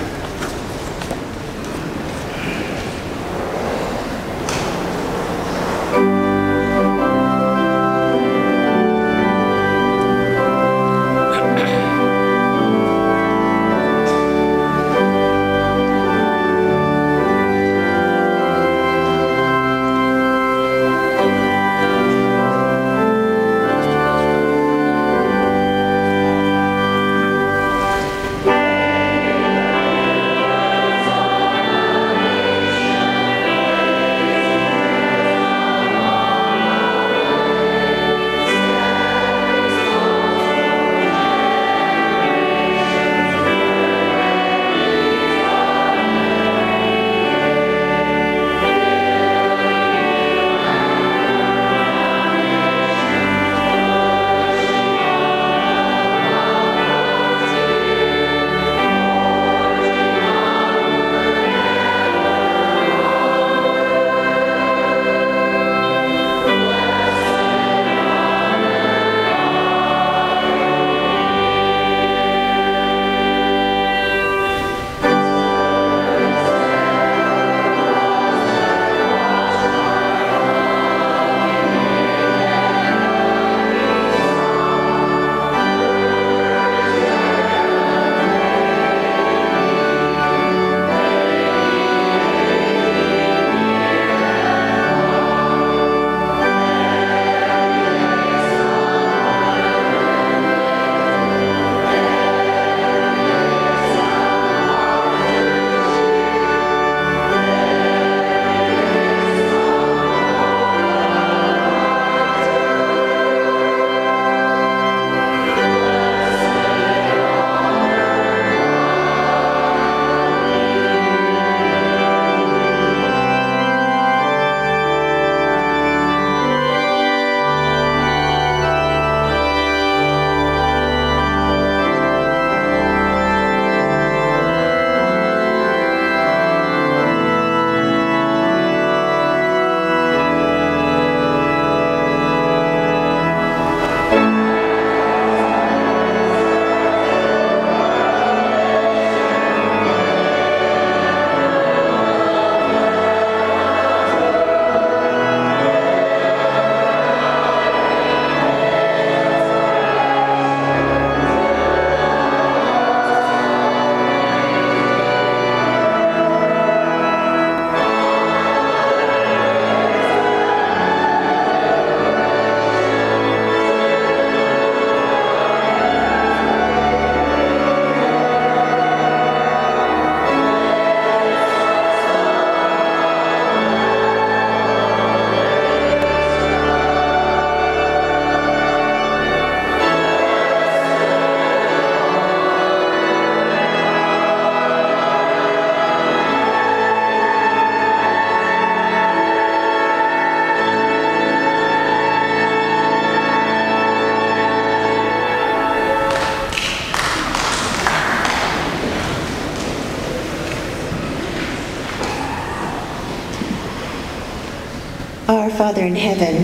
H: Father in heaven,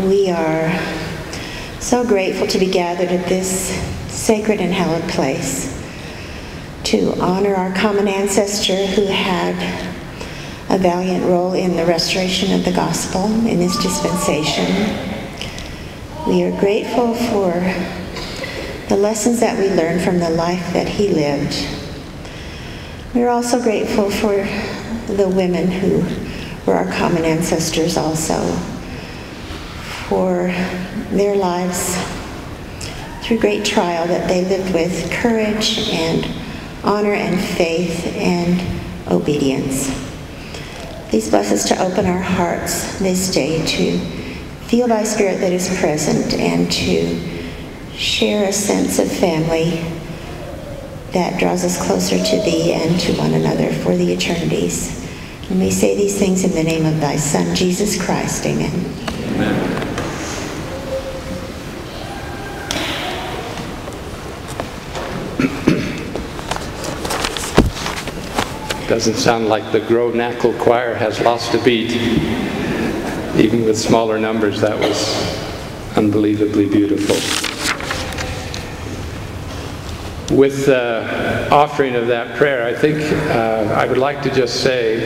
H: we are so grateful to be gathered at this sacred and hallowed place to honor our common ancestor who had a valiant role in the restoration of the gospel in this dispensation. We are grateful for the lessons that we learned from the life that he lived. We're also grateful for the women who were our common ancestors also, for their lives through great trial that they lived with courage and honor and faith and obedience. Please bless us to open our hearts this day to feel thy Spirit that is present and to share a sense of family that draws us closer to thee and to one another for the eternities. And we say these things in the name of thy Son, Jesus Christ. Amen.
B: Amen. Doesn't sound like the Grow-Knackle choir has lost a beat. Even with smaller numbers, that was unbelievably beautiful. With the offering of that prayer, I think I would like to just say,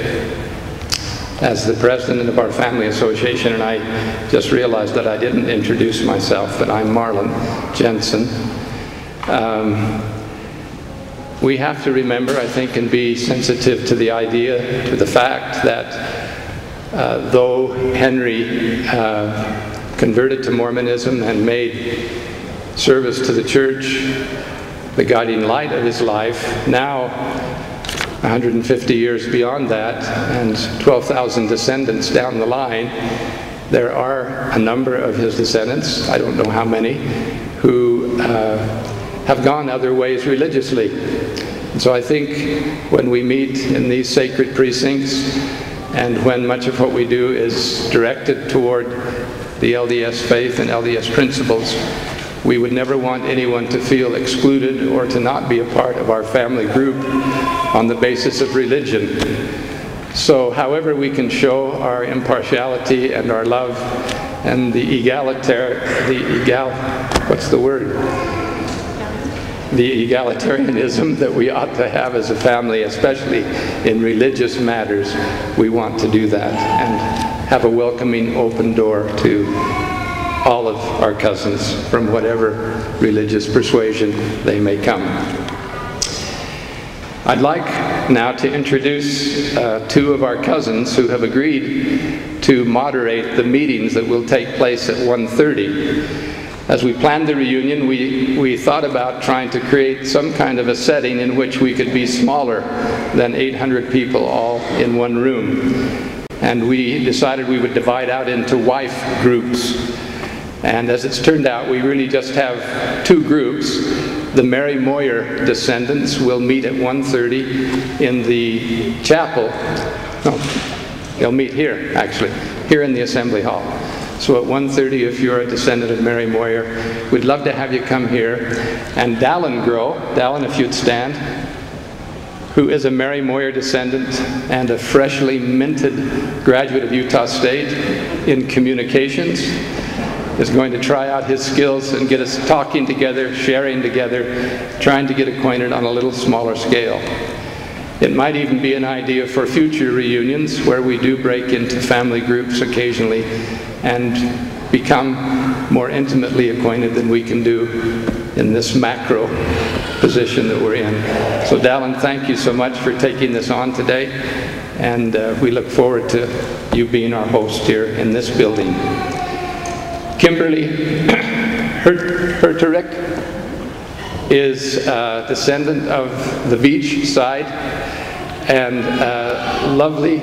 B: as the president of our family association, and I just realized that I didn't introduce myself, that I'm Marlin Jensen. We have to remember, I think, and be sensitive to the idea, to the fact that though Henry converted to Mormonism and made service to the church the guiding light of his life, now 150 years beyond that and 12,000 descendants down the line, there are a number of his descendants, I don't know how many, who have gone other ways religiously. And so I think when we meet in these sacred precincts, and when much of what we do is directed toward the LDS faith and LDS principles, we would never want anyone to feel excluded or to not be a part of our family group on the basis of religion. So however we can show our impartiality and our love and the egalitarianism that we ought to have as a family, especially in religious matters, we want to do that and have a welcoming open door to all of our cousins from whatever religious persuasion they may come. I'd like now to introduce two of our cousins who have agreed to moderate the meetings that will take place at 1:30. As we planned the reunion, we thought about trying to create some kind of a setting in which we could be smaller than 800 people all in one room. And we decided we would divide out into wife groups. And as it's turned out, we really just have two groups. The Mary Moyer descendants will meet at 1:30 in the chapel. No, they'll meet here, actually, here in the Assembly Hall. So at 1:30, if you're a descendant of Mary Moyer, we'd love to have you come here. And Dallin, if you'd stand, who is a Mary Moyer descendant and a freshly minted graduate of Utah State in communications, is going to try out his skills and get us talking together, sharing together, trying to get acquainted on a little smaller scale. It might even be an idea for future reunions where we do break into family groups occasionally and become more intimately acquainted than we can do in this macro position that we're in. So Dallin, thank you so much for taking this on today, and we look forward to you being our host here in this building. Kimberly Herterick is a descendant of the beach side, and a lovely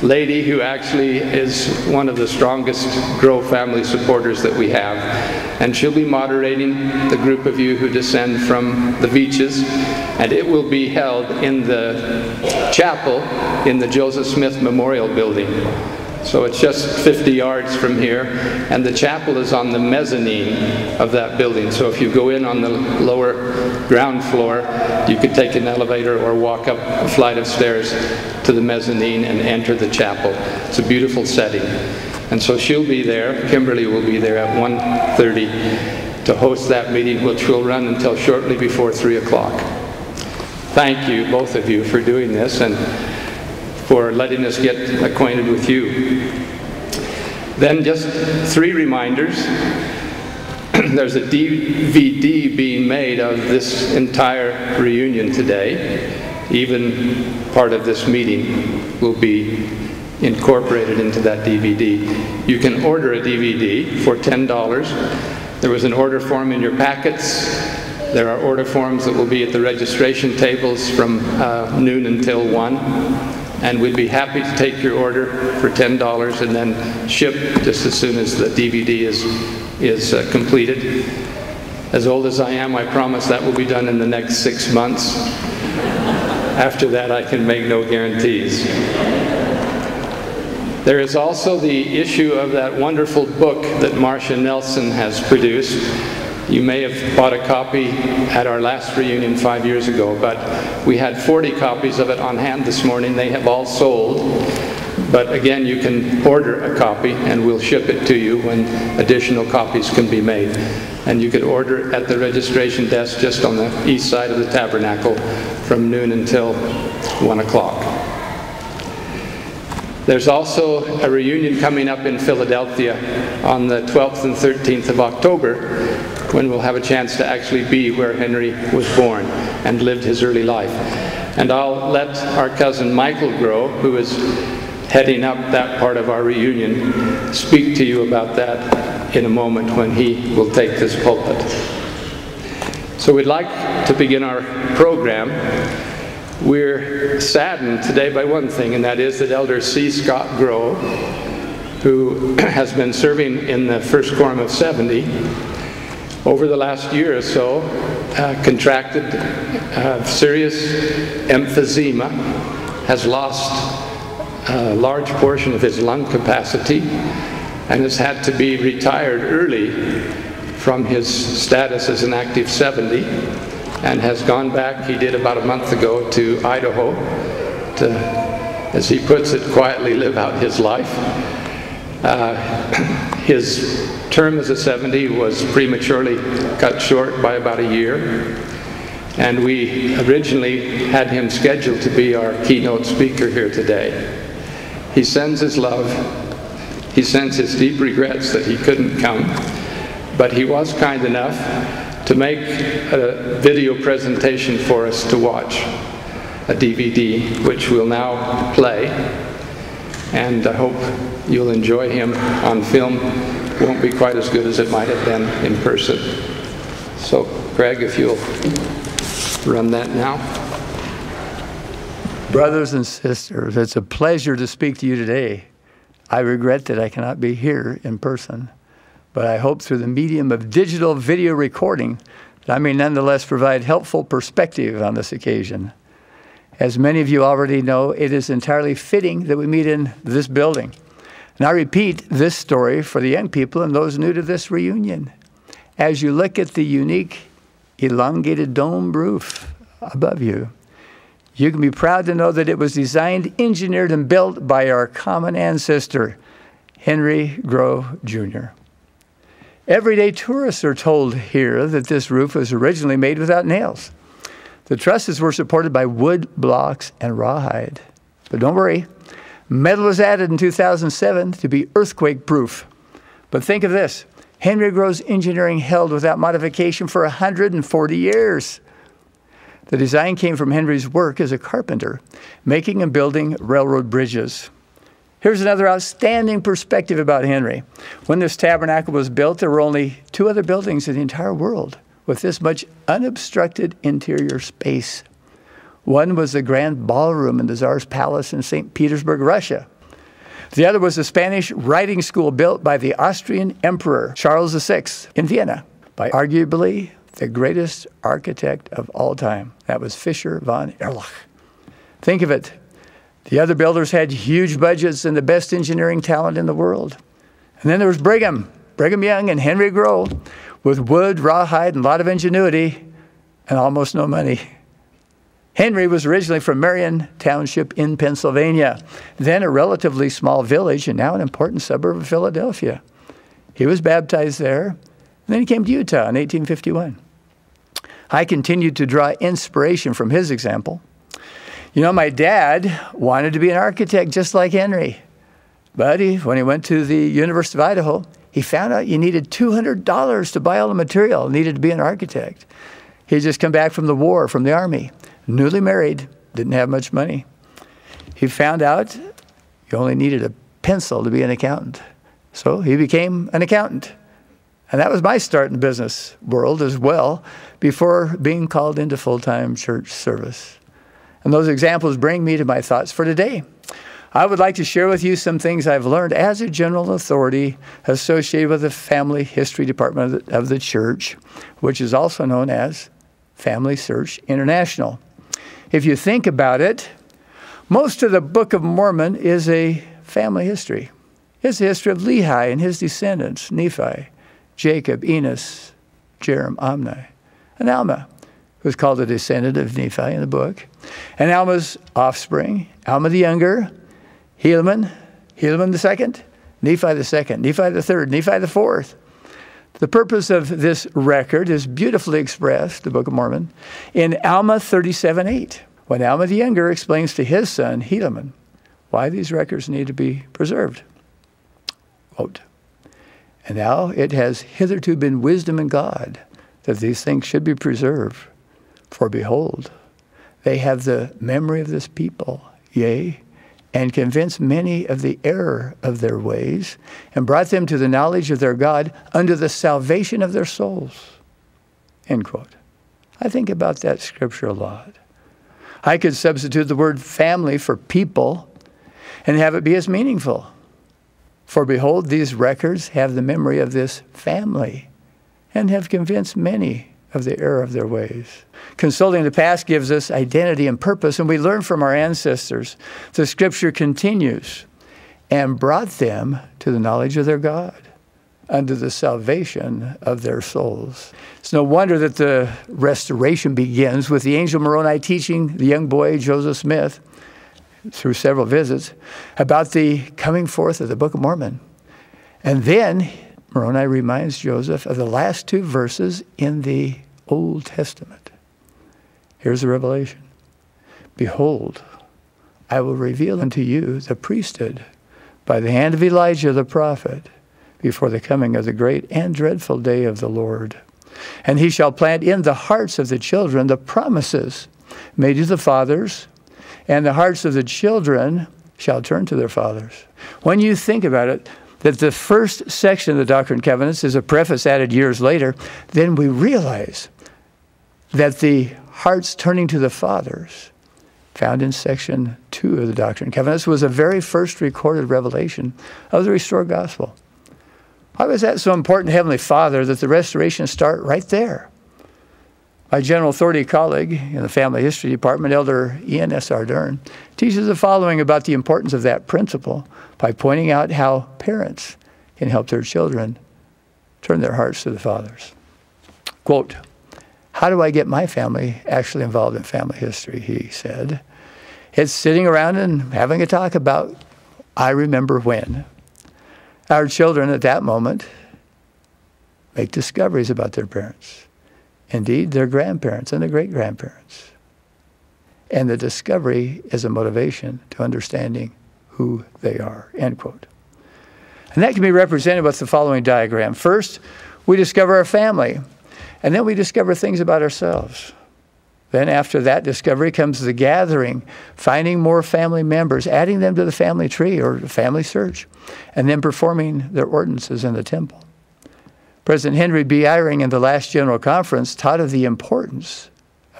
B: lady who actually is one of the strongest Grow family supporters that we have. And she'll be moderating the group of you who descend from the beaches, and it will be held in the chapel in the Joseph Smith Memorial Building. So it's just 50 yards from here, and the chapel is on the mezzanine of that building. So if you go in on the lower ground floor, you could take an elevator or walk up a flight of stairs to the mezzanine and enter the chapel. It's a beautiful setting. And so she'll be there, Kimberly will be there at 1:30 to host that meeting, which will run until shortly before 3 o'clock. Thank you, both of you, for doing this and for letting us get acquainted with you. Then just 3 reminders. There's a DVD being made of this entire reunion today. Even part of this meeting will be incorporated into that DVD. You can order a DVD for $10. There was an order form in your packets. There are order forms that will be at the registration tables from noon until 1. And we'd be happy to take your order for $10 and then ship just as soon as the DVD is completed. As old as I am, I promise that will be done in the next 6 months. After that, I can make no guarantees. There is also the issue of that wonderful book that Marcia Nelson has produced. You may have bought a copy at our last reunion 5 years ago, but we had 40 copies of it on hand this morning. They have all sold. But again, you can order a copy and we'll ship it to you when additional copies can be made. And you could order at the registration desk just on the east side of the tabernacle from noon until 1 o'clock. There's also a reunion coming up in Philadelphia on the 12th and 13th of October, when we'll have a chance to actually be where Henry was born and lived his early life. And I'll let our cousin Michael Grow, who is heading up that part of our reunion, speak to you about that in a moment when he will take this pulpit. So we'd like to begin our program. We're saddened today by one thing, and that is that Elder C. Scott Grow, who has been serving in the First Quorum of 70, over the last year or so, contracted serious emphysema, has lost a large portion of his lung capacity, and has had to be retired early from his status as an active 70, and has gone back, he did about a month ago, to Idaho to, as he puts it, quietly live out his life. His term as a 70 was prematurely cut short by about a year, and we originally had him scheduled to be our keynote speaker here today. He sends his love, he sends his deep regrets that he couldn't come, but he was kind enough to make a video presentation for us to watch, a DVD, which we'll now play, and I hope you'll enjoy him on film. Won't be quite as good as it might have been in person. So, Craig, if you'll run that now.
I: Brothers and sisters, it's a pleasure to speak to you today. I regret that I cannot be here in person, but I hope through the medium of digital video recording that I may nonetheless provide helpful perspective on this occasion. As many of you already know, it is entirely fitting that we meet in this building. And I repeat this story for the young people and those new to this reunion. As you look at the unique elongated dome roof above you, you can be proud to know that it was designed, engineered, and built by our common ancestor, Henry Grow, Jr. Everyday tourists are told here that this roof was originally made without nails. The trusses were supported by wood blocks and rawhide. But don't worry, metal was added in 2007 to be earthquake-proof. But think of this, Henry Grow's engineering held without modification for 140 years. The design came from Henry's work as a carpenter, making and building railroad bridges. Here's another outstanding perspective about Henry. When this tabernacle was built, there were only 2 other buildings in the entire world with this much unobstructed interior space. One was the Grand Ballroom in the Tsar's Palace in St. Petersburg, Russia. The other was the Spanish writing school built by the Austrian Emperor Charles VI in Vienna by arguably the greatest architect of all time. That was Fischer von Erlach. Think of it. The other builders had huge budgets and the best engineering talent in the world. And then there was Brigham Young and Henry Grow with wood, rawhide, and a lot of ingenuity and almost no money. Henry was originally from Marion Township in Pennsylvania, then a relatively small village and now an important suburb of Philadelphia. He was baptized there, and then he came to Utah in 1851. I continued to draw inspiration from his example. You know, my dad wanted to be an architect just like Henry, but when he went to the University of Idaho, he found out you needed $200 to buy all the material needed to be an architect. He had just come back from the war, from the Army, newly married, didn't have much money. He found out you only needed a pencil to be an accountant. So he became an accountant. And that was my start in the business world as well, before being called into full-time church service. And those examples bring me to my thoughts for today. I would like to share with you some things I've learned as a general authority associated with the Family History Department of the church, which is also known as Family Search International. If you think about it, most of the Book of Mormon is a family history. It's the history of Lehi and his descendants, Nephi, Jacob, Enos, Jerem, Omni, and Alma, who's called a descendant of Nephi in the book, and Alma's offspring, Alma the younger, Helaman the second, Nephi the second, Nephi the third, Nephi the fourth. The purpose of this record is beautifully expressed, the Book of Mormon, in Alma 37:8, when Alma the younger explains to his son, Helaman, why these records need to be preserved. Quote, "And now it has hitherto been wisdom in God that these things should be preserved. For behold, they have the memory of this people, yea, and convinced many of the error of their ways, and brought them to the knowledge of their God unto the salvation of their souls." End quote. I think about that scripture a lot. I could substitute the word family for people and have it be as meaningful. For behold, these records have the memory of this family and have convinced many of the error of their ways. Consulting the past gives us identity and purpose, and we learn from our ancestors. The scripture continues, "and brought them to the knowledge of their God, unto the salvation of their souls." It's no wonder that the restoration begins with the angel Moroni teaching the young boy Joseph Smith, through several visits, about the coming forth of the Book of Mormon. And then Moroni reminds Joseph of the last two verses in the Old Testament. Here's the revelation. "Behold, I will reveal unto you the priesthood by the hand of Elijah the prophet before the coming of the great and dreadful day of the Lord. And he shall plant in the hearts of the children the promises made to the fathers, and the hearts of the children shall turn to their fathers." When you think about it, that the first section of the Doctrine and Covenants is a preface added years later, then we realize that the hearts turning to the fathers, found in section 2 of the Doctrine and Covenants, was a very first recorded revelation of the restored gospel. Why was that so important, Heavenly Father, that the restoration start right there? My general authority colleague in the Family History Department, Elder Ian S. Ardern, teaches the following about the importance of that principle by pointing out how parents can help their children turn their hearts to the fathers. Quote, "How do I get my family actually involved in family history?" he said. "It's sitting around and having a talk about, I remember when. Our children at that moment make discoveries about their parents. Indeed, their grandparents and their great-grandparents. And the discovery is a motivation to understanding who they are." End quote. And that can be represented with the following diagram. First, we discover our family, and then we discover things about ourselves. Then after that discovery comes the gathering, finding more family members, adding them to the family tree or family search, and then performing their ordinances in the temple. President Henry B. Eyring in the last General Conference taught of the importance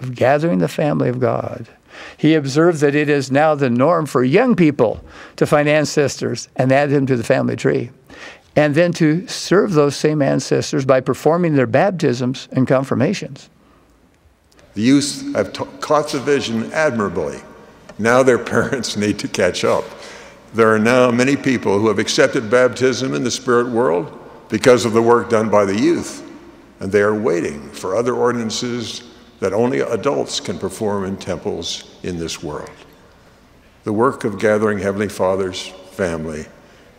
I: of gathering the family of God. He observed that it is now the norm for young people to find ancestors and add them to the family tree, and then to serve those same ancestors by performing their baptisms and confirmations.
J: The youth have caught the vision admirably. Now their parents need to catch up. There are now many people who have accepted baptism in the spirit world because of the work done by the youth, and they are waiting for other ordinances that only adults can perform in temples in this world. The work of gathering Heavenly Father's family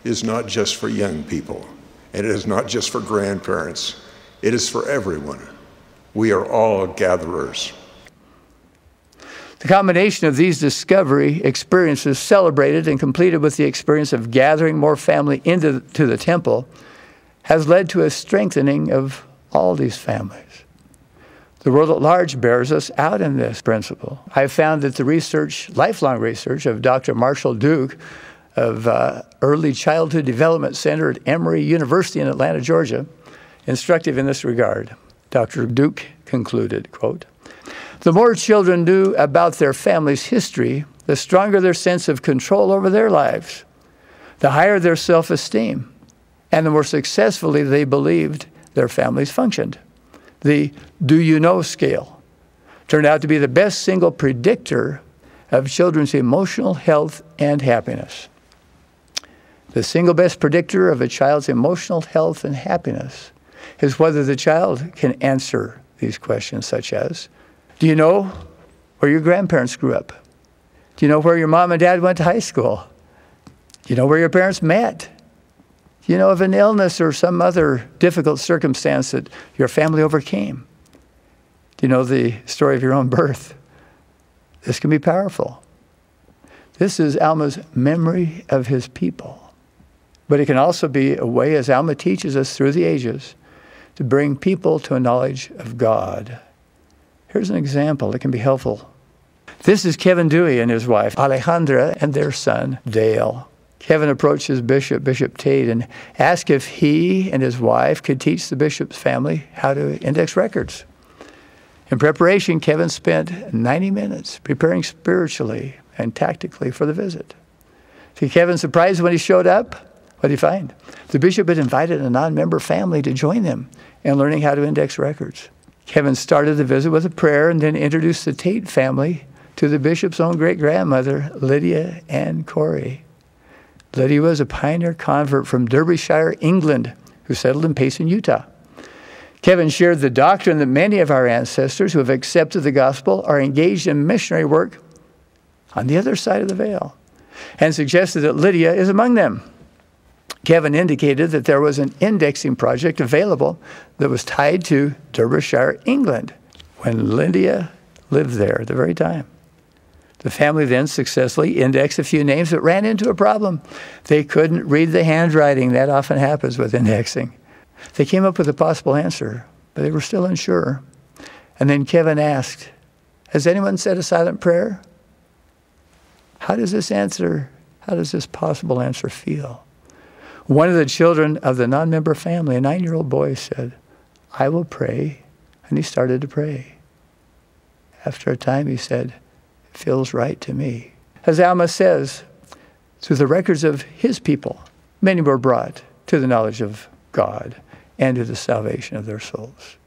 J: is not just for young people, and it is not just for grandparents. It is for everyone. We are all gatherers.
I: The combination of these discovery experiences celebrated and completed with the experience of gathering more family into the temple has led to a strengthening of all these families. The world at large bears us out in this principle. I found that the research, lifelong research of Dr. Marshall Duke of Early Childhood Development Center at Emory University in Atlanta, Georgia, instructive in this regard. Dr. Duke concluded, quote, "The more children knew about their family's history, the stronger their sense of control over their lives, the higher their self-esteem, and the more successfully they believed their families functioned. The do you know scale turned out to be the best single predictor of children's emotional health and happiness. The single best predictor of a child's emotional health and happiness is whether the child can answer these questions such as, do you know where your grandparents grew up? Do you know where your mom and dad went to high school? Do you know where your parents met? Do you know of an illness or some other difficult circumstance that your family overcame? Do you know the story of your own birth? This can be powerful. This is Alma's memory of his people. But it can also be a way, as Alma teaches us through the ages, to bring people to a knowledge of God. Here's an example that can be helpful. This is Kevin Dewey and his wife, Alejandra, and their son, Dale. Kevin approached his bishop, Bishop Tate, and asked if he and his wife could teach the bishop's family how to index records. In preparation, Kevin spent 90 minutes preparing spiritually and tactically for the visit. To Kevin's surprise, when he showed up, what did he find? The bishop had invited a non-member family to join them in learning how to index records. Kevin started the visit with a prayer and then introduced the Tate family to the bishop's own great-grandmother, Lydia Ann Corey. Lydia was a pioneer convert from Derbyshire, England, who settled in Payson, Utah. Kevin shared the doctrine that many of our ancestors who have accepted the gospel are engaged in missionary work on the other side of the veil, and suggested that Lydia is among them. Kevin indicated that there was an indexing project available that was tied to Derbyshire, England, when Lydia lived there at the very time. The family then successfully indexed a few names that ran into a problem. They couldn't read the handwriting. That often happens with indexing. They came up with a possible answer, but they were still unsure. And then Kevin asked, has anyone said a silent prayer? How does this possible answer feel? One of the children of the non-member family, a 9-year-old boy, said, I will pray. And he started to pray. After a time, he said, it feels right to me. As Alma says, through the records of his people, many were brought to the knowledge of God and to the salvation of their souls.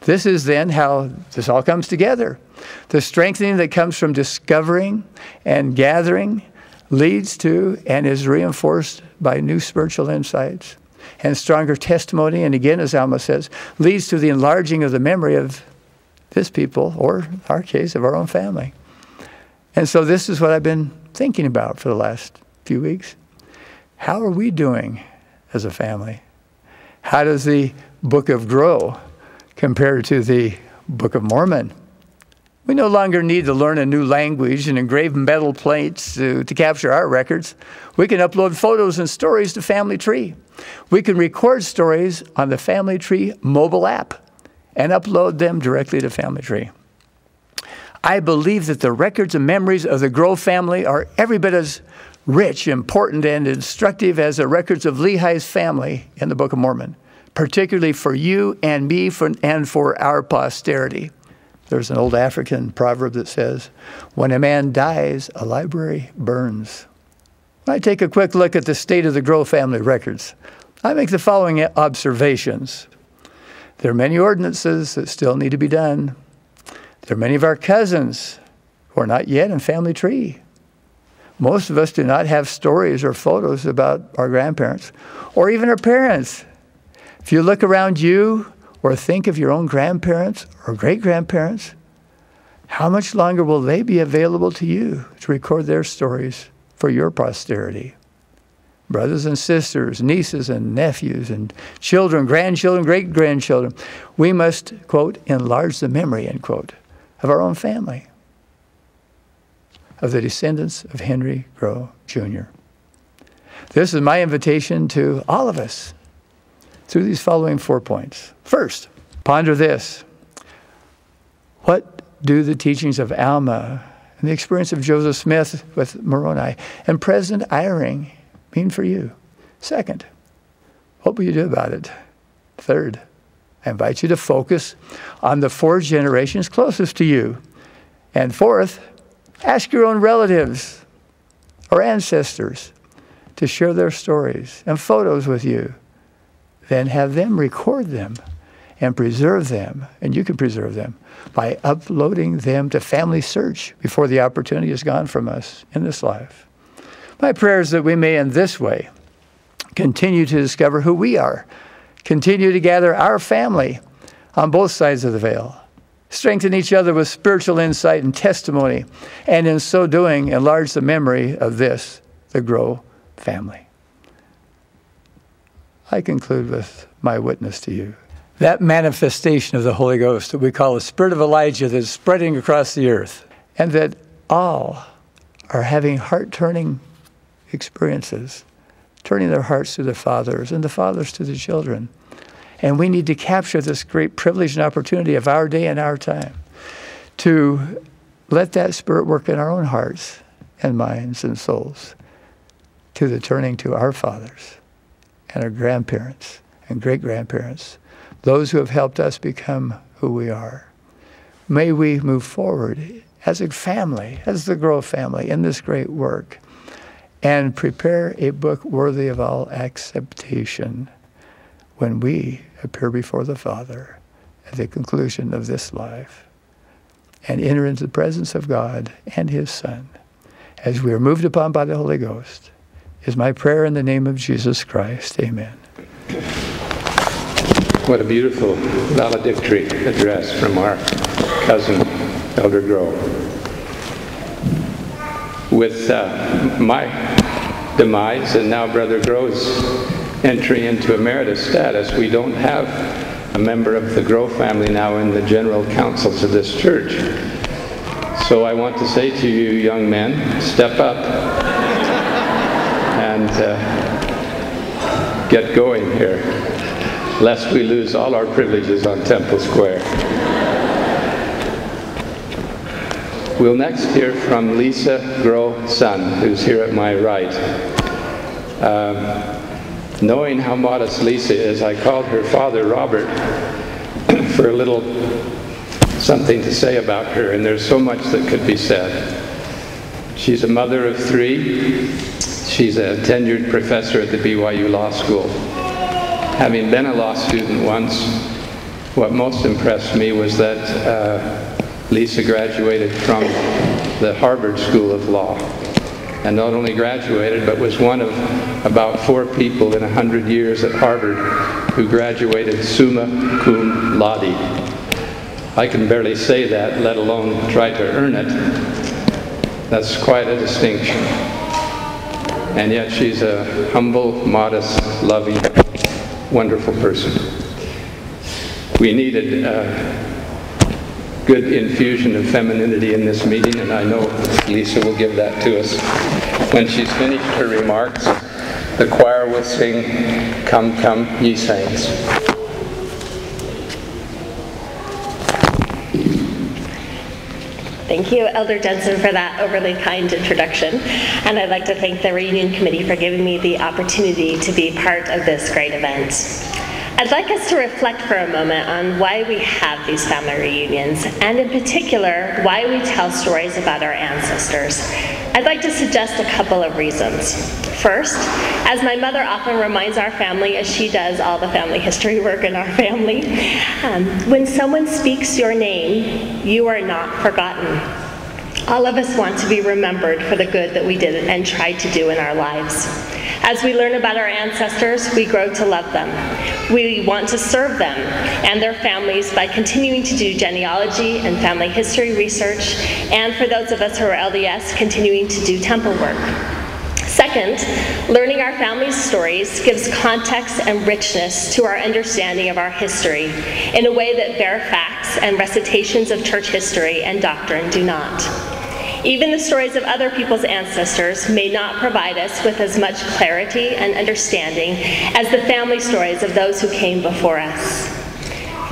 I: This is then how this all comes together. The strengthening that comes from discovering and gathering leads to and is reinforced by new spiritual insights and stronger testimony. And again, as Alma says, leads to the enlarging of the memory of this people, or in our case, of our own family. And so this is what I've been thinking about for the last few weeks. How are we doing as a family? How does the Book of Grow compare to the Book of Mormon? We no longer need to learn a new language and engrave metal plates to capture our records. We can upload photos and stories to Family Tree. We can record stories on the Family Tree mobile app and upload them directly to Family Tree. I believe that the records and memories of the Grow family are every bit as rich, important, and instructive as the records of Lehi's family in the Book of Mormon, particularly for you and me and for our posterity. There's an old African proverb that says, when a man dies, a library burns. When I take a quick look at the state of the Grow family records, I make the following observations. There are many ordinances that still need to be done. There are many of our cousins who are not yet in Family Tree. Most of us do not have stories or photos about our grandparents or even our parents. If you look around you or think of your own grandparents or great-grandparents, how much longer will they be available to you to record their stories for your posterity? Brothers and sisters, nieces and nephews, and children, grandchildren, great-grandchildren, we must, quote, enlarge the memory, end quote, of our own family, of the descendants of Henry Grow, Jr. This is my invitation to all of us through these following 4 points. First, ponder this. What do the teachings of Alma and the experience of Joseph Smith with Moroni and President Eyring mean for you? Second, what will you do about it? Third, I invite you to focus on the 4 generations closest to you. And fourth, ask your own relatives or ancestors to share their stories and photos with you. Then have them record them and preserve them, and you can preserve them by uploading them to Family Search before the opportunity is gone from us in this life. My prayer is that we may in this way continue to discover who we are, continue to gather our family on both sides of the veil, strengthen each other with spiritual insight and testimony, and in so doing enlarge the memory of this, the Grow family. I conclude with my witness to you. That manifestation of the Holy Ghost that we call the Spirit of Elijah that is spreading across the earth, and that all are having heart-turning experiences, turning their hearts to the fathers and the fathers to the children. And we need to capture this great privilege and opportunity of our day and our time to let that Spirit work in our own hearts and minds and souls to the turning to our fathers and our grandparents and great-grandparents, those who have helped us become who we are. May we move forward as a family, as the Grow family, in this great work, and prepare a book worthy of all acceptation when we appear before the Father at the conclusion of this life and enter into the presence of God and His Son as we are moved upon by the Holy Ghost, is my prayer in the name of Jesus Christ. Amen.
B: What a beautiful valedictory address from our cousin, Elder Grow. With my demise and now Brother Grow's entry into emeritus status, we don't have a member of the Grow family now in the general councils of this church. So I want to say to you young men, step up and get going here, lest we lose all our privileges on Temple Square. We'll next hear from Lisa Grow son, who's here at my right. Knowing how modest Lisa is, I called her father Robert for a little something to say about her, and there's so much that could be said. She's a mother of 3. She's a tenured professor at the BYU Law School. Having been a law student once, what most impressed me was that Lisa graduated from the Harvard School of Law. And not only graduated, but was one of about 4 people in 100 years at Harvard who graduated summa cum laude. I can barely say that, let alone try to earn it. That's quite a distinction. And yet she's a humble, modest, loving, wonderful person. We needed good infusion of femininity in this meeting, and I know Lisa will give that to us. When she's finished her remarks, the choir will sing, "Come, Come, Ye Saints."
K: Thank you, Elder Jensen, for that overly kind introduction. And I'd like to thank the Reunion Committee for giving me the opportunity to be part of this great event. I'd like us to reflect for a moment on why we have these family reunions, and in particular, why we tell stories about our ancestors. I'd like to suggest a couple of reasons. First, as my mother often reminds our family, as she does all the family history work in our family, when someone speaks your name, you are not forgotten. All of us want to be remembered for the good that we did and tried to do in our lives. As we learn about our ancestors, we grow to love them. We want to serve them and their families by continuing to do genealogy and family history research, and for those of us who are LDS, continuing to do temple work. Second, learning our family's stories gives context and richness to our understanding of our history in a way that bare facts and recitations of church history and doctrine do not. Even the stories of other people's ancestors may not provide us with as much clarity and understanding as the family stories of those who came before us.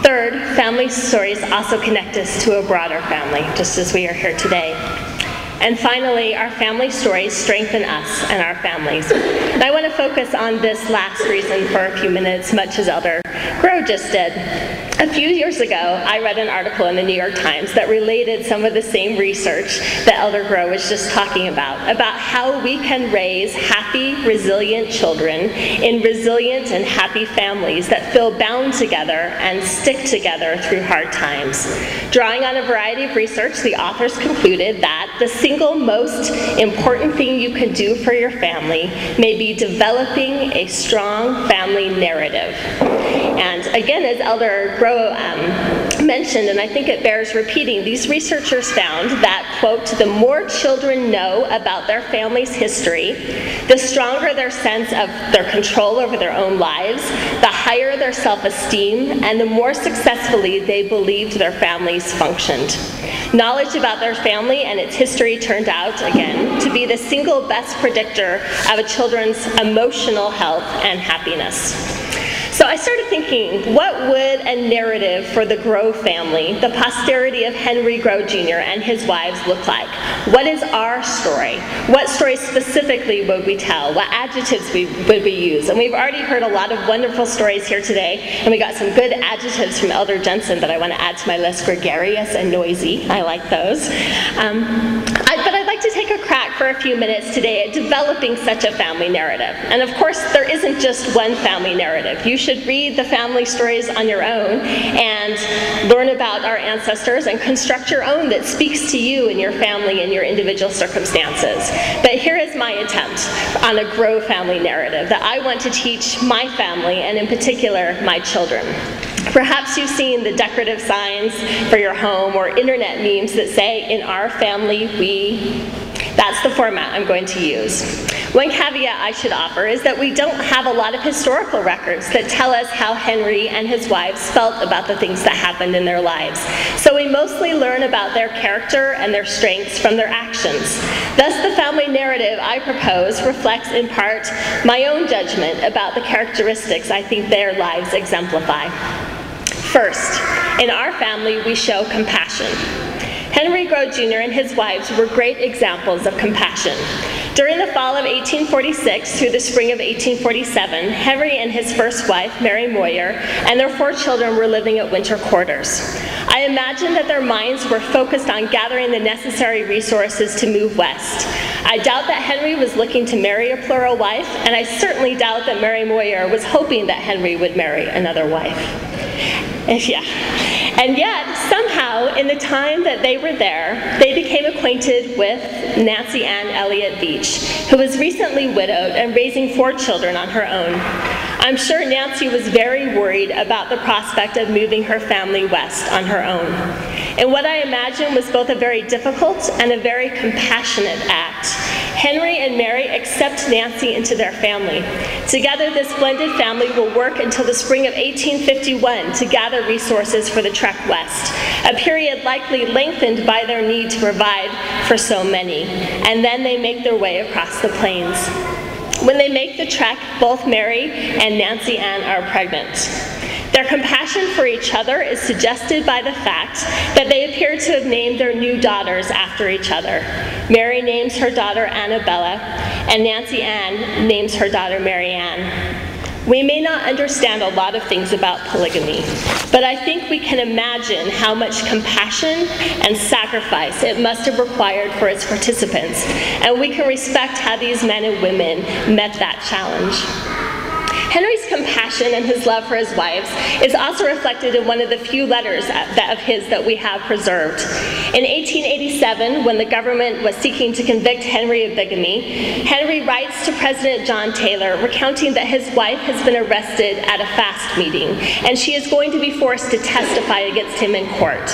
K: Third, family stories also connect us to a broader family, just as we are here today. And finally, our family stories strengthen us and our families. And I want to focus on this last reason for a few minutes, much as Elder Grow just did. A few years ago, I read an article in the New York Times that related some of the same research that Elder Grow was just talking about how we can raise happy, resilient children in resilient and happy families that feel bound together and stick together through hard times. Drawing on a variety of research, the authors concluded that the single most important thing you can do for your family may be developing a strong family narrative. And again, as Elder Grow mentioned, and I think it bears repeating, these researchers found that, quote, the more children know about their family's history, the stronger their sense of their control over their own lives, the higher their self-esteem, and the more successfully they believed their families functioned. Knowledge about their family and its history turned out, again, to be the single best predictor of a children's emotional health and happiness. So I started thinking, what would a narrative for the Grow family, the posterity of Henry Grow Jr. and his wives, look like? What is our story? What story specifically would we tell? What adjectives would we use? And we've already heard a lot of wonderful stories here today, and we got some good adjectives from Elder Jensen that I want to add to my list: gregarious and noisy. I like those. But I'd like to take a crack for a few minutes today at developing such a family narrative. And of course, there isn't just one family narrative. You should read the family stories on your own and learn about our ancestors and construct your own that speaks to you and your family and your individual circumstances. But here is my attempt on a Grow family narrative that I want to teach my family, and in particular, my children. Perhaps you've seen the decorative signs for your home or internet memes that say, in our family, we... That's the format I'm going to use. One caveat I should offer is that we don't have a lot of historical records that tell us how Henry and his wives felt about the things that happened in their lives. So we mostly learn about their character and their strengths from their actions. Thus, the family narrative I propose reflects in part my own judgment about the characteristics I think their lives exemplify. First, in our family, we show compassion. Henry Grow Jr. and his wives were great examples of compassion. During the fall of 1846 through the spring of 1847, Henry and his first wife, Mary Moyer, and their 4 children were living at winter quarters. I imagine that their minds were focused on gathering the necessary resources to move west. I doubt that Henry was looking to marry a plural wife, and I certainly doubt that Mary Moyer was hoping that Henry would marry another wife. And yet, somehow, in the time that they were there, they became acquainted with Nancy Ann Elliott Beach, who was recently widowed and raising 4 children on her own. I'm sure Nancy was very worried about the prospect of moving her family west on her own. In what I imagine was both a very difficult and a very compassionate act, Henry and Mary accept Nancy into their family. Together, this blended family will work until the spring of 1851 to gather resources for the trek west, a period likely lengthened by their need to provide for so many. And then they make their way across the plains. When they make the trek, both Mary and Nancy Ann are pregnant. Their compassion for each other is suggested by the fact that they appear to have named their new daughters after each other. Mary names her daughter Annabella, and Nancy Ann names her daughter Mary Ann. We may not understand a lot of things about polygamy, but I think we can imagine how much compassion and sacrifice it must have required for its participants, and we can respect how these men and women met that challenge. Henry's compassion and his love for his wives is also reflected in one of the few letters of his that we have preserved. In 1887, when the government was seeking to convict Henry of bigamy, Henry writes to President John Taylor recounting that his wife has been arrested at a fast meeting, and she is going to be forced to testify against him in court.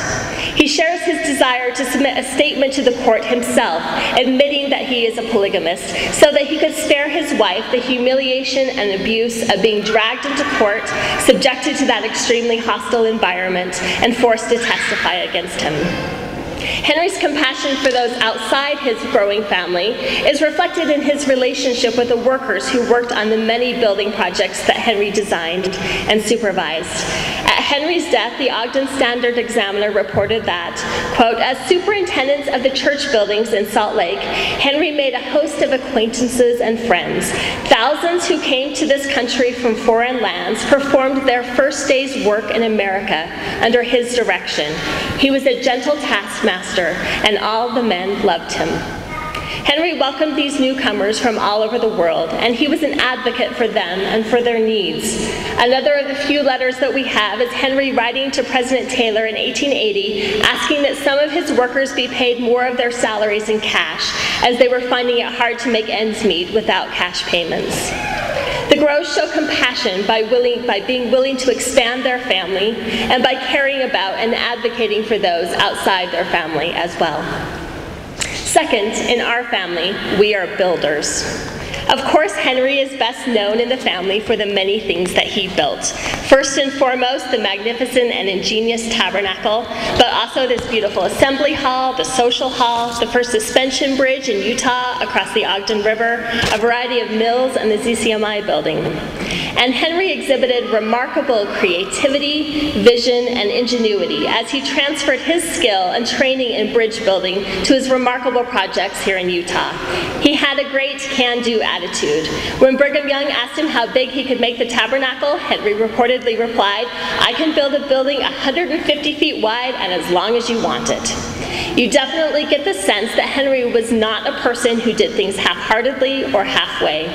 K: He shares his desire to submit a statement to the court himself, admitting that he is a polygamist, so that he could spare his wife the humiliation and abuse of being dragged into court, subjected to that extremely hostile environment, and forced to testify against him. Henry's compassion for those outside his growing family is reflected in his relationship with the workers who worked on the many building projects that Henry designed and supervised. At Henry's death, the Ogden Standard Examiner reported that, quote, as superintendents of the church buildings in Salt Lake, Henry made a host of acquaintances and friends. Thousands who came to this country from foreign lands performed their first day's work in America under his direction. He was a gentle taskmaster, and all the men loved him. Henry welcomed these newcomers from all over the world, and he was an advocate for them and for their needs. Another of the few letters that we have is Henry writing to President Taylor in 1880, asking that some of his workers be paid more of their salaries in cash, as they were finding it hard to make ends meet without cash payments. The Groves show compassion by being willing to expand their family and by caring about and advocating for those outside their family as well. Second, in our family, we are builders. Of course, Henry is best known in the family for the many things that he built. First and foremost, the magnificent and ingenious tabernacle, but also this beautiful assembly hall, the social hall, the first suspension bridge in Utah across the Ogden River, a variety of mills, and the ZCMI building. And Henry exhibited remarkable creativity, vision, and ingenuity as he transferred his skill and training in bridge building to his remarkable projects here in Utah. He had a great can-do attitude. When Brigham Young asked him how big he could make the tabernacle, Henry reportedly replied, "I can build a building 150 feet wide and as long as you want it." You definitely get the sense that Henry was not a person who did things half-heartedly or halfway.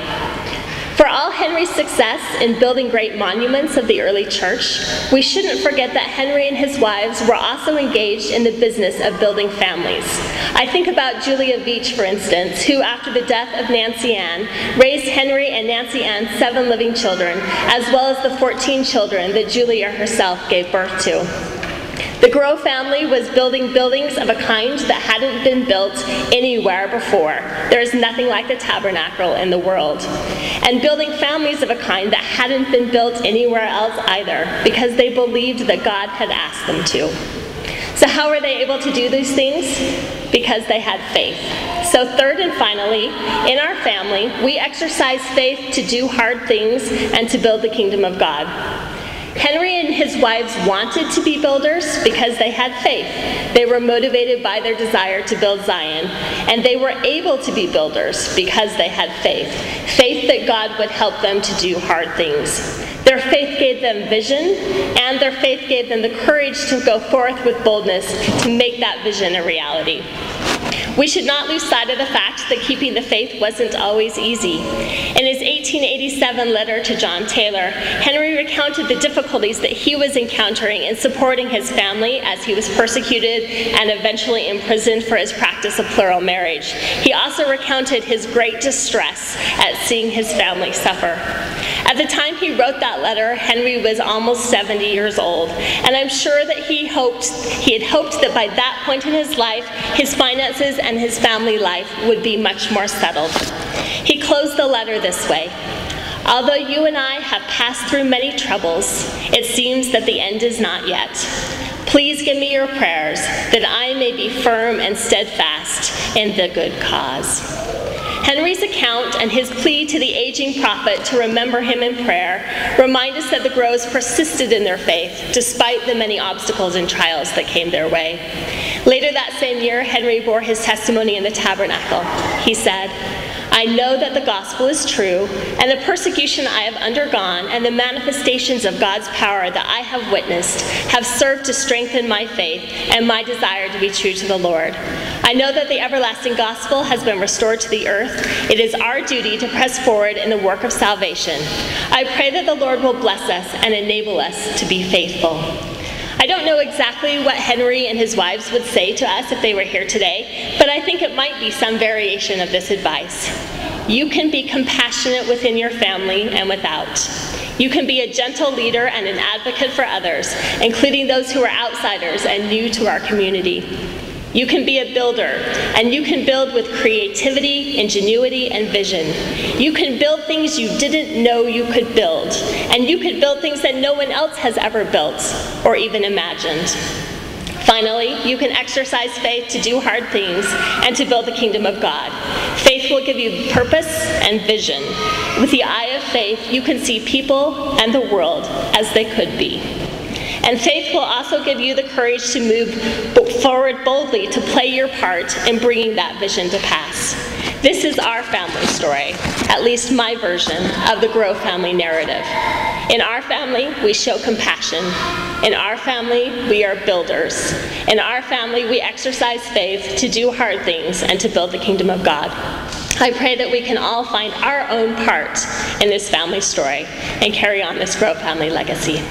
K: For all Henry's success in building great monuments of the early church, we shouldn't forget that Henry and his wives were also engaged in the business of building families. I think about Julia Veach, for instance, who, after the death of Nancy Ann, raised Henry and Nancy Ann's 7 living children, as well as the 14 children that Julia herself gave birth to. The Grove family was building buildings of a kind that hadn't been built anywhere before. There is nothing like the tabernacle in the world. And building families of a kind that hadn't been built anywhere else either, because they believed that God had asked them to. So how were they able to do these things? Because they had faith. So third and finally, in our family, we exercise faith to do hard things and to build the kingdom of God. Henry and his wives wanted to be builders because they had faith. They were motivated by their desire to build Zion, and they were able to be builders because they had faith. Faith that God would help them to do hard things. Their faith gave them vision, and their faith gave them the courage to go forth with boldness to make that vision a reality. We should not lose sight of the fact that keeping the faith wasn't always easy. In his 1887 letter to John Taylor, Henry recounted the difficulties that he was encountering in supporting his family as he was persecuted and eventually imprisoned for his practice of plural marriage. He also recounted his great distress at seeing his family suffer. At the time he wrote that letter, Henry was almost 70 years old, and I'm sure that he had hoped that by that point in his life, his finances and his family life would be much more settled. He closed the letter this way: "Although you and I have passed through many troubles, it seems that the end is not yet. Please give me your prayers that I may be firm and steadfast in the good cause." Henry's account and his plea to the aging prophet to remember him in prayer remind us that the Groves persisted in their faith despite the many obstacles and trials that came their way. Later that same year, Henry bore his testimony in the tabernacle. He said, I know that the gospel is true, and the persecution I have undergone and the manifestations of God's power that I have witnessed have served to strengthen my faith and my desire to be true to the Lord. I know that the everlasting gospel has been restored to the earth. It is our duty to press forward in the work of salvation. I pray that the Lord will bless us and enable us to be faithful. I don't know exactly what Henry and his wives would say to us if they were here today, but I think it might be some variation of this advice. You can be compassionate within your family and without. You can be a gentle leader and an advocate for others, including those who are outsiders and new to our community. You can be a builder, and you can build with creativity, ingenuity, and vision. You can build things you didn't know you could build, and you could build things that no one else has ever built or even imagined. Finally, you can exercise faith to do hard things and to build the kingdom of God. Faith will give you purpose and vision. With the eye of faith, you can see people and the world as they could be. And faith will also give you the courage to move forward boldly to play your part in bringing that vision to pass. This is our family story, at least my version of the Grow family narrative. In our family, we show compassion. In our family, we are builders. In our family, we exercise faith to do hard things and to build the kingdom of God. I pray that we can all find our own part in this family story and carry on this Grow family legacy.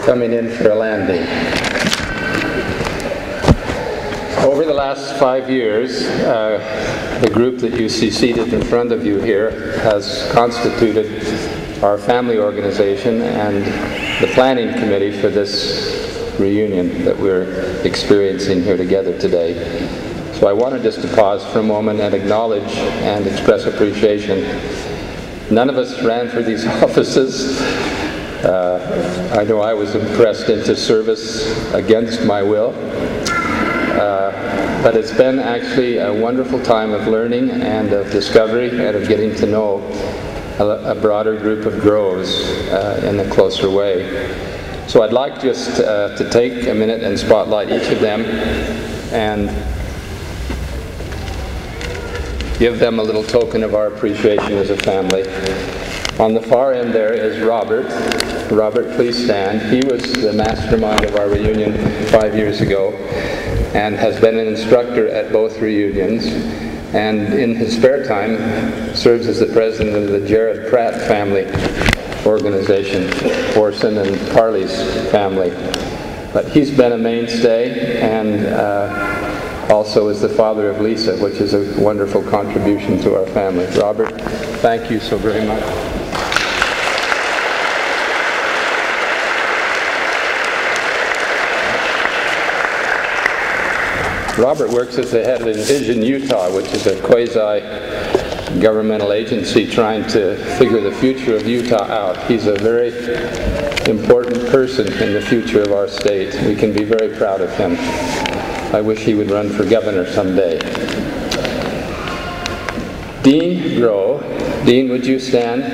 B: coming in for a landing. Over the last 5 years, the group that you see seated in front of you here has constituted our family organization and the planning committee for this reunion that we're experiencing here together today. So I wanted just to pause for a moment and acknowledge and express appreciation. None of us ran for these offices. I know I was impressed into service against my will. But it's been actually a wonderful time of learning and of discovery and of getting to know a broader group of grows in a closer way. So I'd like just to take a minute and spotlight each of them and give them a little token of our appreciation as a family. On the far end there is Robert. Robert, please stand. He was the mastermind of our reunion 5 years ago and has been an instructor at both reunions, and in his spare time serves as the president of the Jared Pratt family organization, Orson and Carly's family. But he's been a mainstay and also is the father of Lisa, which is a wonderful contribution to our family. Robert, thank you so very much. Robert works as the head of Envision Utah, which is a quasi-governmental agency trying to figure the future of Utah out. He's a very important person in the future of our state. We can be very proud of him. I wish he would run for governor someday. Dean Grow. Dean, would you stand?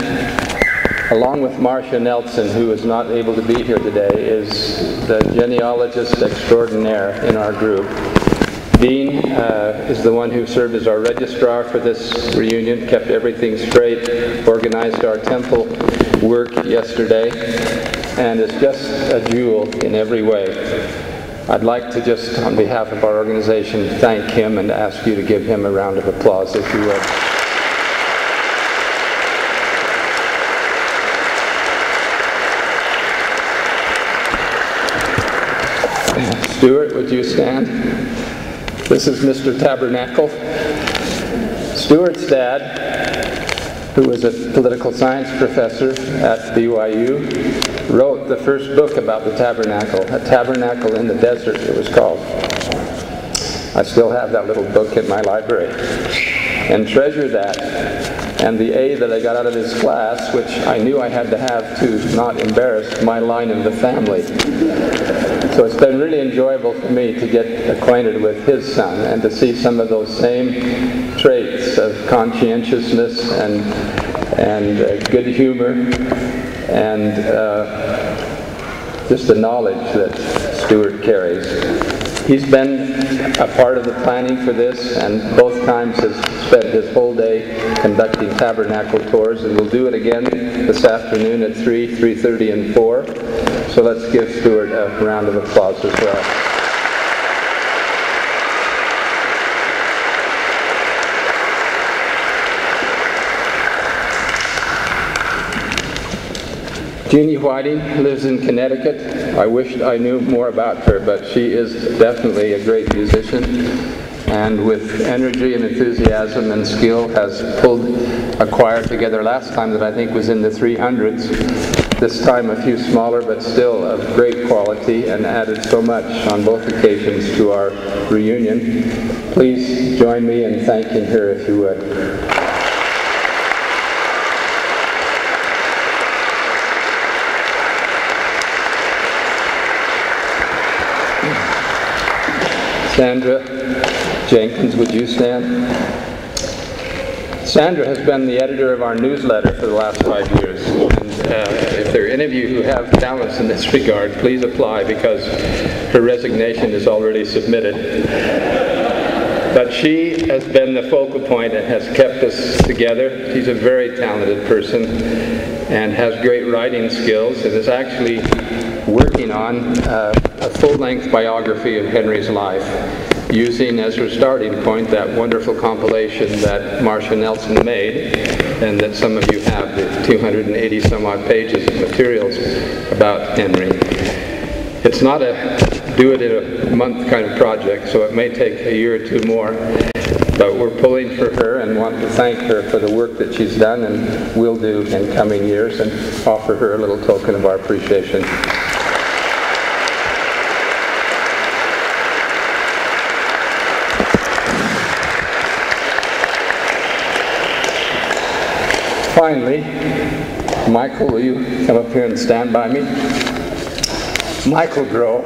B: Along with Marcia Nelson, who is not able to be here today, is the genealogist extraordinaire in our group. Dean is the one who served as our registrar for this reunion, kept everything straight, organized our temple work yesterday, and is just a jewel in every way. I'd like to just, on behalf of our organization, thank him and ask you to give him a round of applause, if you would. Stewart, would you stand? This is Mr. Tabernacle. Stewart's dad, who was a political science professor at BYU, wrote the first book about the tabernacle, A Tabernacle in the Desert, it was called. I still have that little book in my library and treasure that. And the A that I got out of his class, which I knew I had to have to not embarrass my line in the family. So it's been really enjoyable for me to get acquainted with his son and to see some of those same traits of conscientiousness and good humor and just the knowledge that Stewart carries. He's been a part of the planning for this, and both times has spent his whole day conducting tabernacle tours, and we'll do it again this afternoon at 3, 3:30, and 4. So let's give Stewart a round of applause as well. Jeannie Whiting lives in Connecticut. I wished I knew more about her, but she is definitely a great musician, and with energy and enthusiasm and skill has pulled a choir together last time that I think was in the 300s. This time a few smaller, but still of great quality, and added so much on both occasions to our reunion. Please join me in thanking her if you would. Sandra Jenkins, would you stand? Sandra has been the editor of our newsletter for the last 5 years. And if there are any of you who have talents in this regard, please apply, because her resignation is already submitted. But she has been the focal point and has kept us together. She's a very talented person and has great writing skills, and is actually working on a full-length biography of Henry's life, using as her starting point that wonderful compilation that Marcia Nelson made, and that some of you have, the 280 some odd pages of materials about Henry. It's not a do-it-in-a-month kind of project, so it may take a year or two more. But we're pulling for her and want to thank her for the work that she's done and will do in coming years, and offer her a little token of our appreciation. Finally, Michael, will you come up here and stand by me? Michael Grow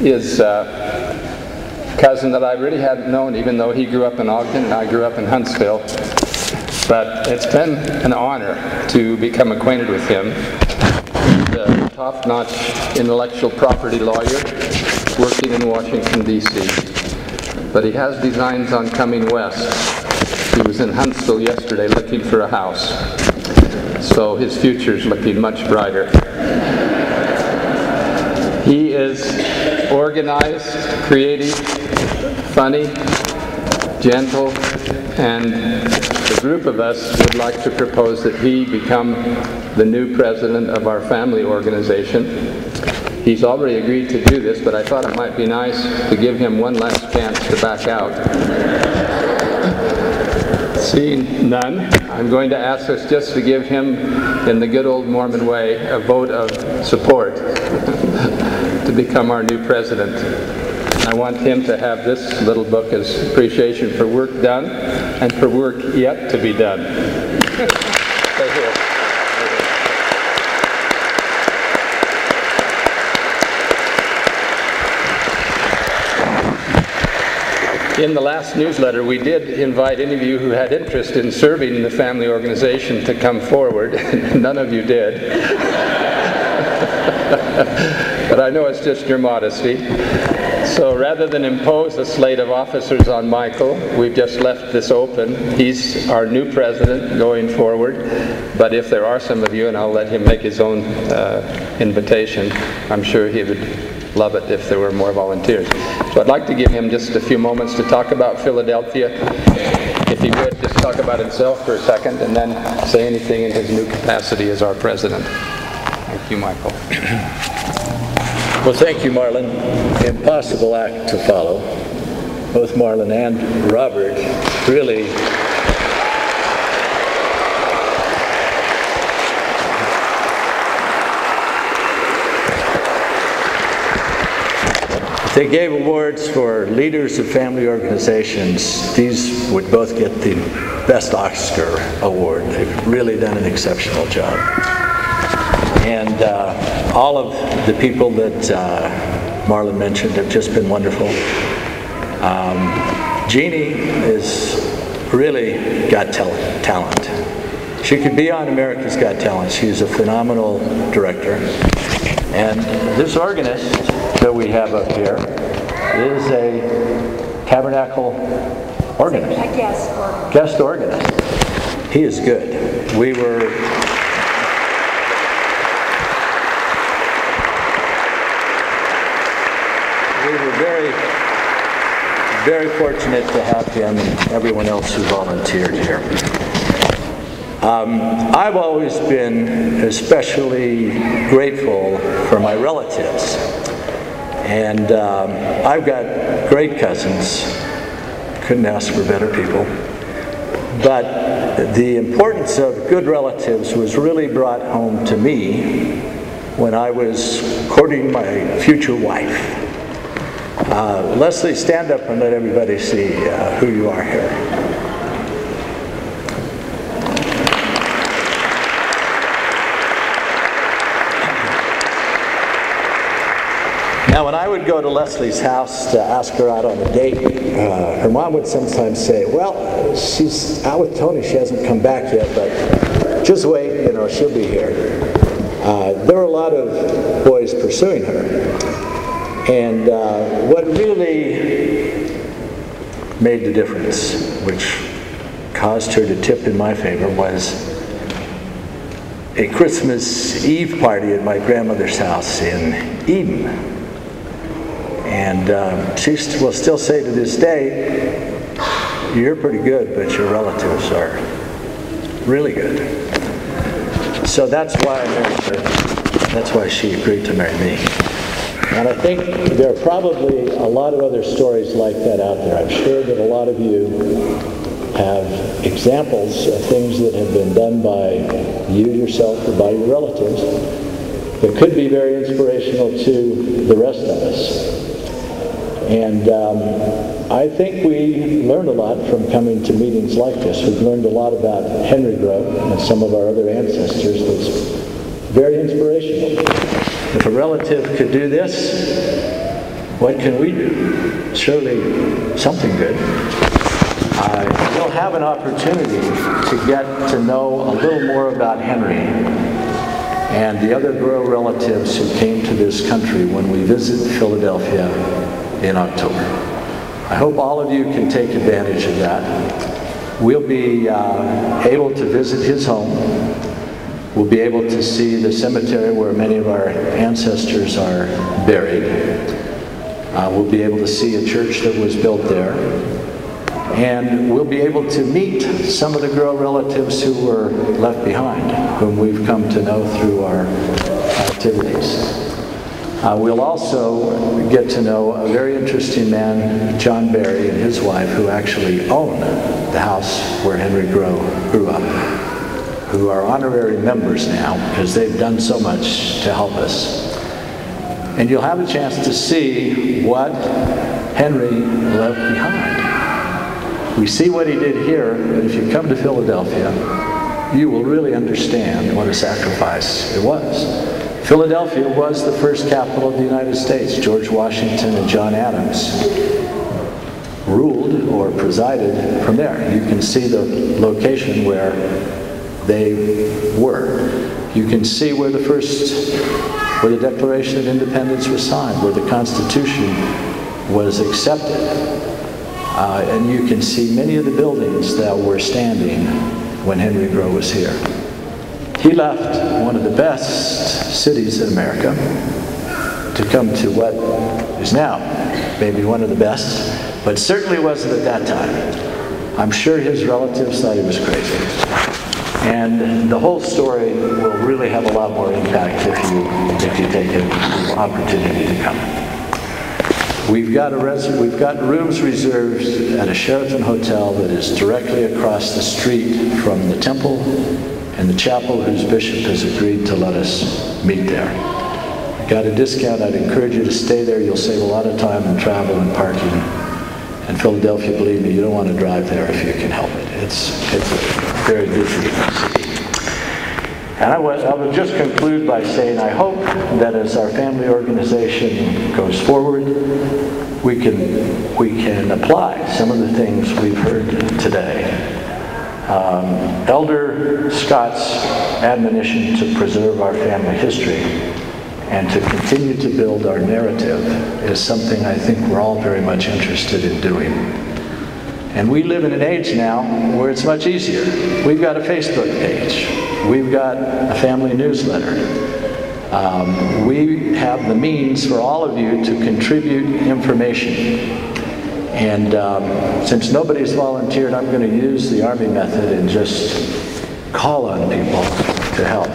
B: is a cousin that I really hadn't known, even though he grew up in Ogden and I grew up in Huntsville. But it's been an honor to become acquainted with him. He's a top-notch intellectual property lawyer working in Washington, D.C. But he has designs on coming west. He was in Huntsville yesterday looking for a house. So his future's looking much brighter. He is organized, creative, funny, gentle, and the group of us would like to propose that he become the new president of our family organization. He's already agreed to do this, but I thought it might be nice to give him one last chance to back out. Seeing none, I'm going to ask us just to give him, in the good old Mormon way, a vote of support to become our new president. I want him to have this little book as appreciation for work done and for work yet to be done. Stay here. In the last newsletter, we did invite any of you who had interest in serving in the family organization to come forward. None of you did. But I know it's just your modesty. So rather than impose a slate of officers on Michael, we've just left this open. He's our new president going forward. But if there are some of you, and I'll let him make his own invitation, I'm sure he would love it if there were more volunteers. So I'd like to give him just a few moments to talk about Philadelphia. If he would, just talk about himself for a second and then say anything in his new capacity as our president. Thank you, Michael.
E: Well, thank you, Marlin. Impossible act to follow. Both Marlin and Robert really they gave awards for leaders of family organizations. These would both get the Best Oscar award. They've really done an exceptional job. And all of the people that Marlin mentioned have just been wonderful. Jeannie is really got talent. She could be on America's Got Talent. She's a phenomenal director. And this organist that we have up here is a Tabernacle organist. A guest organist. He is good. We were very fortunate to have him and everyone else who volunteered here. I've always been especially grateful for my relatives. And I've got great cousins. Couldn't ask for better people. But the importance of good relatives was really brought home to me when I was courting my future wife. Leslie, stand up and let everybody see who you are here. Now, when I would go to Leslie's house to ask her out on a date, her mom would sometimes say, well, she's out with Tony, she hasn't come back yet, but just wait, she'll be here. There were a lot of boys pursuing her. And what really made the difference, which caused her to tip in my favor, was a Christmas Eve party at my grandmother's house in Eden. And she will still say to this day, you're pretty good, but your relatives are really good. So that's why I married her. That's why she agreed to marry me. And I think there are probably a lot of other stories like that out there. I'm sure that a lot of you have examples of things that have been done by you yourself or by your relatives that could be very inspirational to the rest of us. And I think we learned a lot from coming to meetings like this. We've learned a lot about Henry Grove and some of our other ancestors that's very inspirational. If a relative could do this, what can we do? Surely something good. You'll have an opportunity to get to know a little more about Henry and the other Grove relatives who came to this country when we visit Philadelphia in October. I hope all of you can take advantage of that. We'll be able to visit his home. We'll be able to see the cemetery where many of our ancestors are buried. We'll be able to see a church that was built there. And we'll be able to meet some of the Grove relatives who were left behind, whom we've come to know through our activities. We'll also get to know a very interesting man, John Barry, and his wife, who actually own the house where Henry Grove grew up, who are honorary members now because they've done so much to help us. And you'll have a chance to see what Henry left behind. We see what he did here, but if you come to Philadelphia, you will really understand what a sacrifice it was. Philadelphia was the first capital of the United States. George Washington and John Adams ruled or presided from there. You can see the location where they were. You can see where the Declaration of Independence was signed, where the Constitution was accepted. And you can see many of the buildings that were standing when Henry Grove was here. He left one of the best cities in America to come to what is now maybe one of the best, but certainly wasn't at that time. I'm sure his relatives thought he was crazy. And the whole story will really have a lot more impact if you take an opportunity to come. We've got rooms reserved at a Sheraton hotel that is directly across the street from the temple and the chapel, whose bishop has agreed to let us meet there. Got a discount. I'd encourage you to stay there. You'll save a lot of time and travel and parking. And Philadelphia, believe me, you don't want to drive there if you can help it. It's a very busy city. And I will just conclude by saying I hope that as our family organization goes forward, we can apply some of the things we've heard today. Elder Scott's admonition to preserve our family history and to continue to build our narrative is something I think we're all very much interested in doing. And we live in an age now where it's much easier. We've got a Facebook page. We've got a family newsletter. We have the means for all of you to contribute information. And since nobody's volunteered, I'm going to use the Army method and just call on people to help.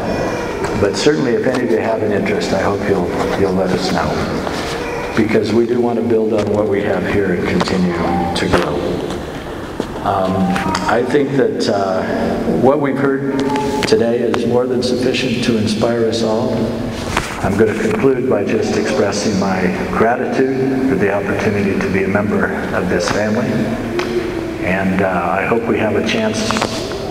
E: But certainly if any of you have an interest, I hope you'll let us know. Because we do want to build on what we have here and continue to grow. I think that what we've heard today is more than sufficient to inspire us all. I'm going to conclude by just expressing my gratitude for the opportunity to be a member of this family. And I hope we have a chance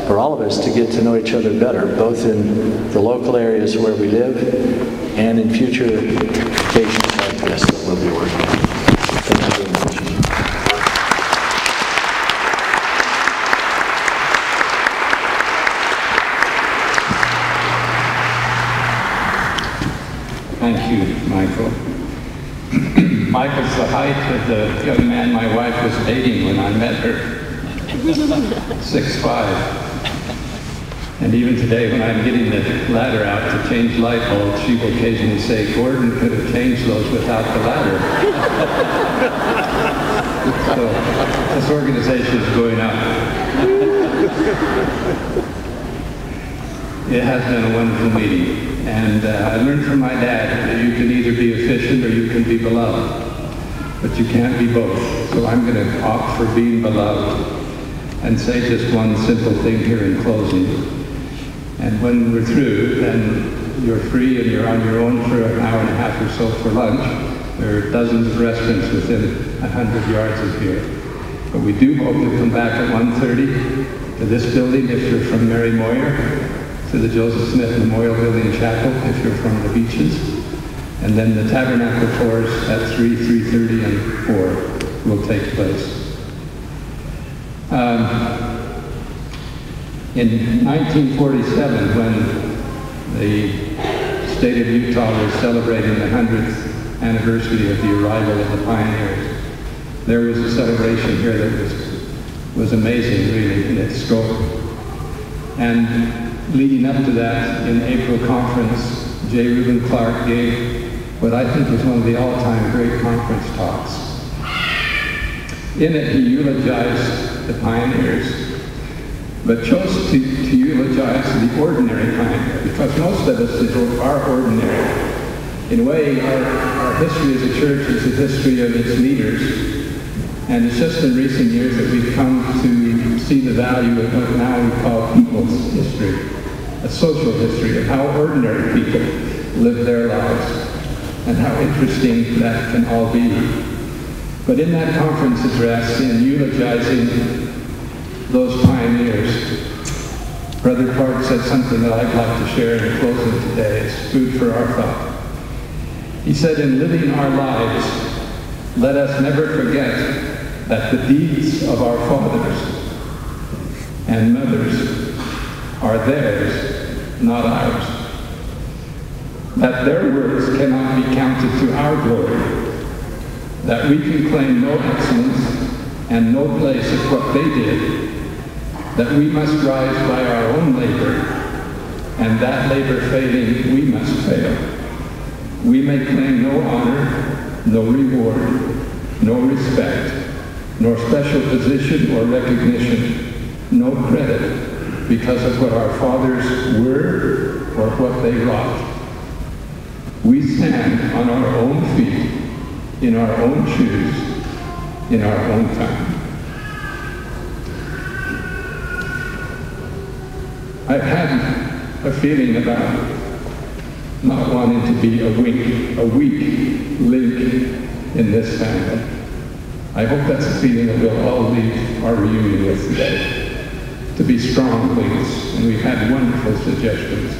E: for all of us to get to know each other better, both in the local areas where we live and in future occasions like this that we'll be working on. Thank you very much.
B: Thank you, Michael. Michael's the height of the young man my wife was dating when I met her. 6'5". And even today, when I'm getting the ladder out to change light bulbs, she will occasionally say, Gordon could have changed those without the ladder. So this organization is going up. It has been a wonderful meeting. And I learned from my dad that you can either be efficient or you can be beloved. But you can't be both. So I'm going to opt for being beloved and say just one simple thing here in closing. And when we're through, then you're free and you're on your own for an hour and a half or so for lunch. There are dozens of restaurants within 100 yards of here. But we do hope to come back at 1:30 to this building if you're from Mary Moyer, to the Joseph Smith Memorial Building Chapel if you're from the beaches. And then the tabernacle tours at 3, 3:30, and 4 will take place. In 1947, when the state of Utah was celebrating the 100th anniversary of the arrival of the pioneers, there was a celebration here that was amazing, really, in its scope. And leading up to that, in April conference, J. Reuben Clark gave what I think was one of the all-time great conference talks. In it, he eulogized the pioneers, but chose to eulogize the ordinary pioneer, because most of us are ordinary. In a way, our history as a church is the history of its leaders, and it's just in recent years that we've come to see the value of what now we call people's history, a social history of how ordinary people live their lives, and how interesting that can all be. But in that conference address, in eulogizing those pioneers, Brother Clark said something that I'd like to share in closing today. It's food for our thought. He said, in living our lives, let us never forget that the deeds of our fathers and mothers are theirs, not ours. That their works cannot be counted to our glory, that we can claim no excellence and no place of what they did, that we must rise by our own labor, and that labor failing, we must fail. We may claim no honor, no reward, no respect, nor special position or recognition, no credit, because of what our fathers were or what they wrought. We stand on our own feet, in our own shoes, in our own time. I've had a feeling about not wanting to be a weak link in this family. I hope that's a feeling that we'll all leave our reunion with today. To be strong links, and we've had wonderful suggestions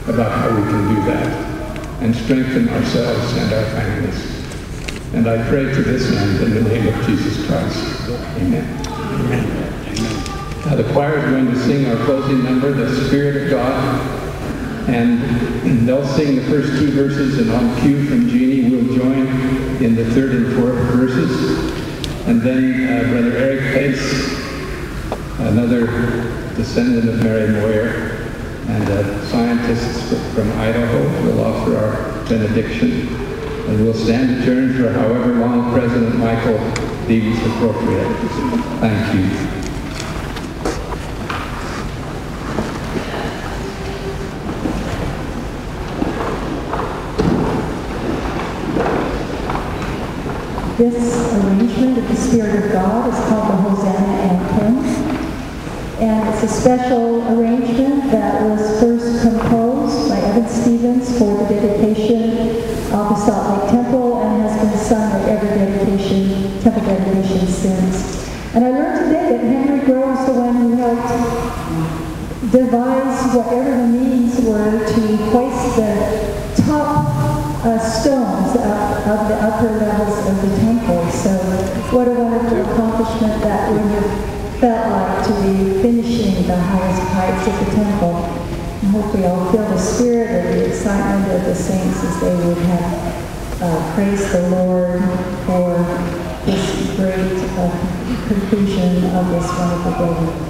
B: about how we can do that and strengthen ourselves and our families. And I pray to this end in the name of Jesus Christ. Amen. Amen. Now the choir is going to sing our closing number, The Spirit of God. And they'll sing the first 2 verses, and on cue from Jeannie, we'll join in the 3rd and 4th verses. And then Brother Eric Pace, another descendant of Mary Moyer, and a scientist from Idaho, will offer our benediction. And we'll stand adjourned for however long President Michael deems appropriate. Thank you.
L: This arrangement of the Spirit of God is called the Hosanna Anthem, and it's a special arrangement that was first composed by Evan Stevens for the dedication of the Salt Lake Temple and has been sung at every temple dedication since. And I learned today that Henry Grow is the one who helped devise whatever the means were to hoist the top stones of the upper levels of the temple. So what a wonderful accomplishment that would have felt like to be finishing the highest heights of the temple. And hopefully I'll feel the spirit of the excitement of the saints as they would have praised the Lord for this great conclusion of this wonderful building.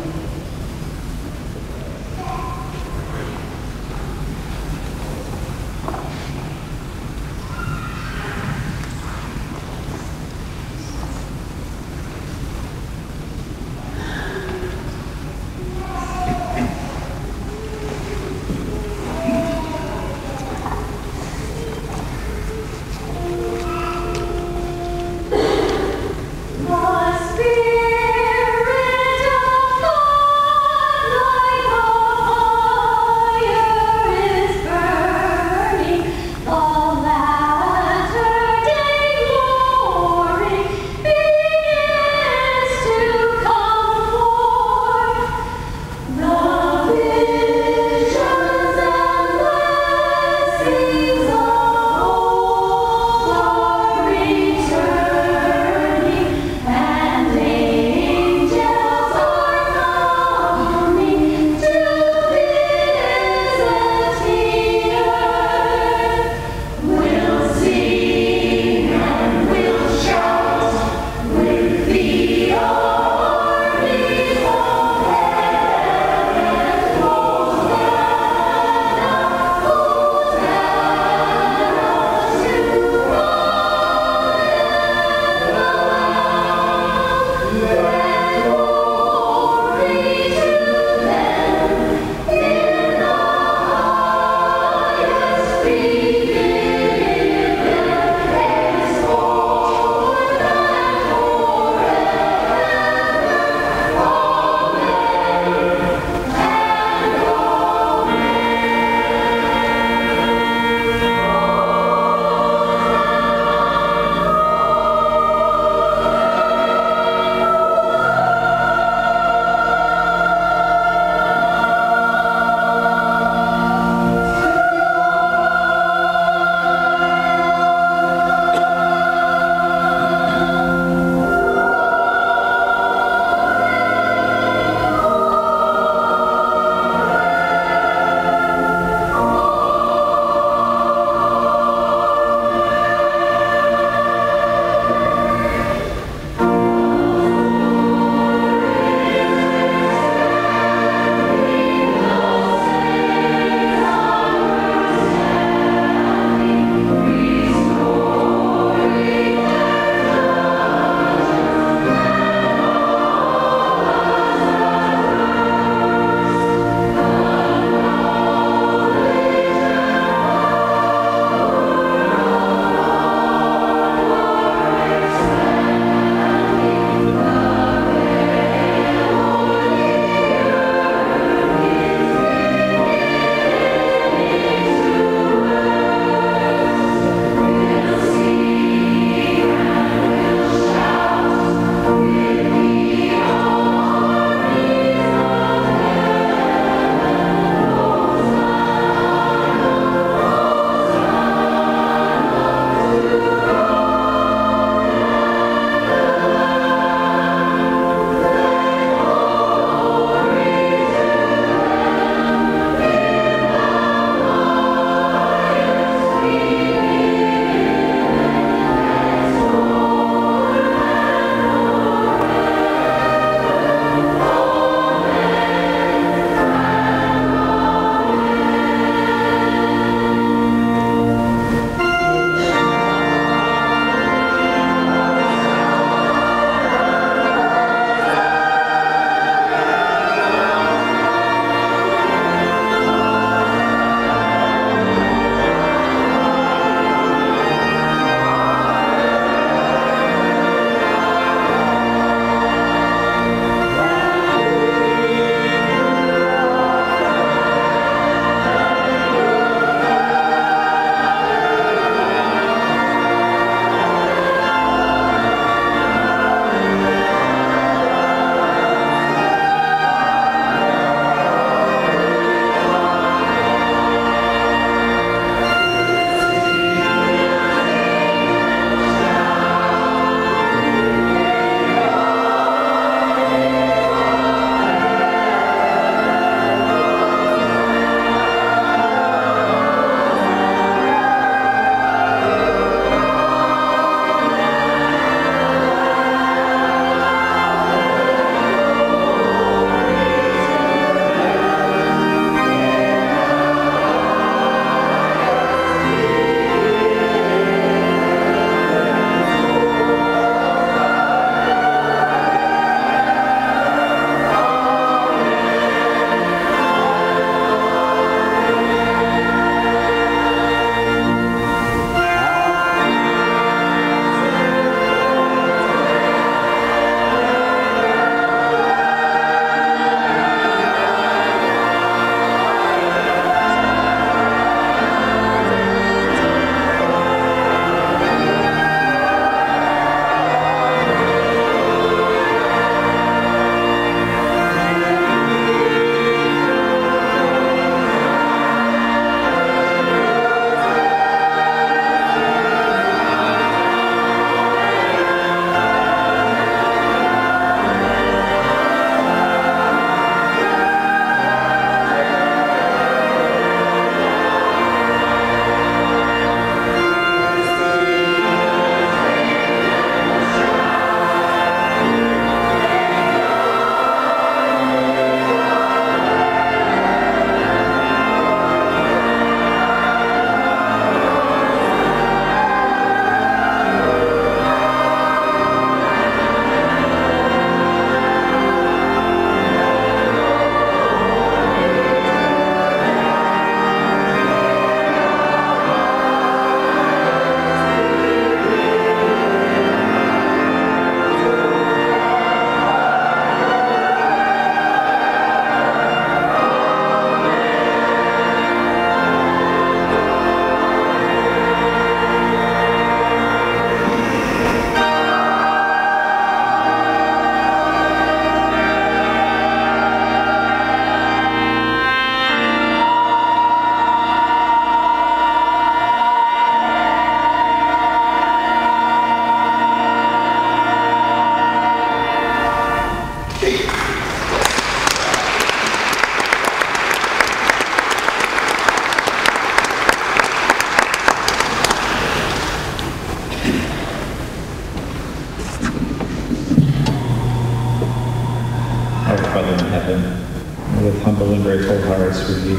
M: with humble and grateful hearts, we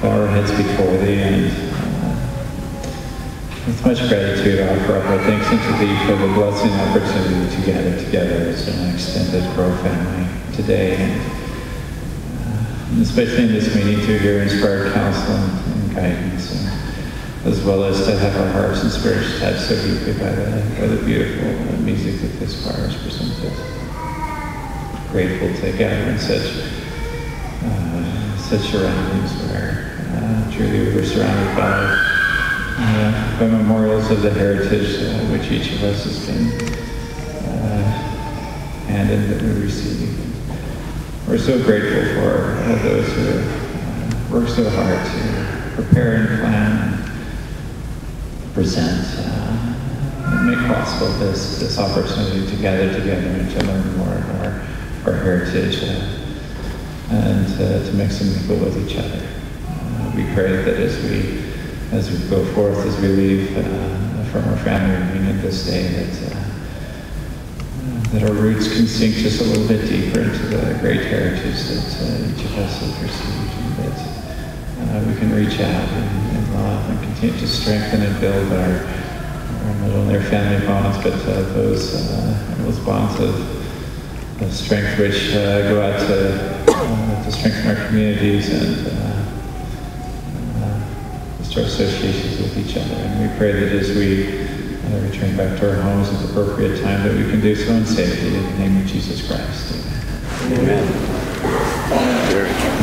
M: bow our heads before Thee, and with much gratitude offer up our thanks unto Thee for the blessing opportunity to gather together as an extended Grow family today, and especially in this meeting to hear inspired counsel and guidance, as well as to have our hearts and spirits touched so deeply by the beautiful music that this choir has presented. Grateful to gather in such surroundings where truly we were surrounded by memorials of the heritage which each of us has been handed that we receive. We're so grateful for those who have worked so hard to prepare and plan and present and make possible this opportunity to gather together and to learn more of our heritage and to make some equal with each other. We pray that as we go forth, as we leave from our family reunion this day, that our roots can sink just a little bit deeper into the great heritage that each of us has received, and that we can reach out and love and continue to strengthen and build our not only our family bonds, but those bonds of strength which go out to strengthen our communities and our associations with each other. And we pray that as we return back to our homes at the appropriate time, that we can do so in safety in the name of Jesus Christ. Amen. Amen.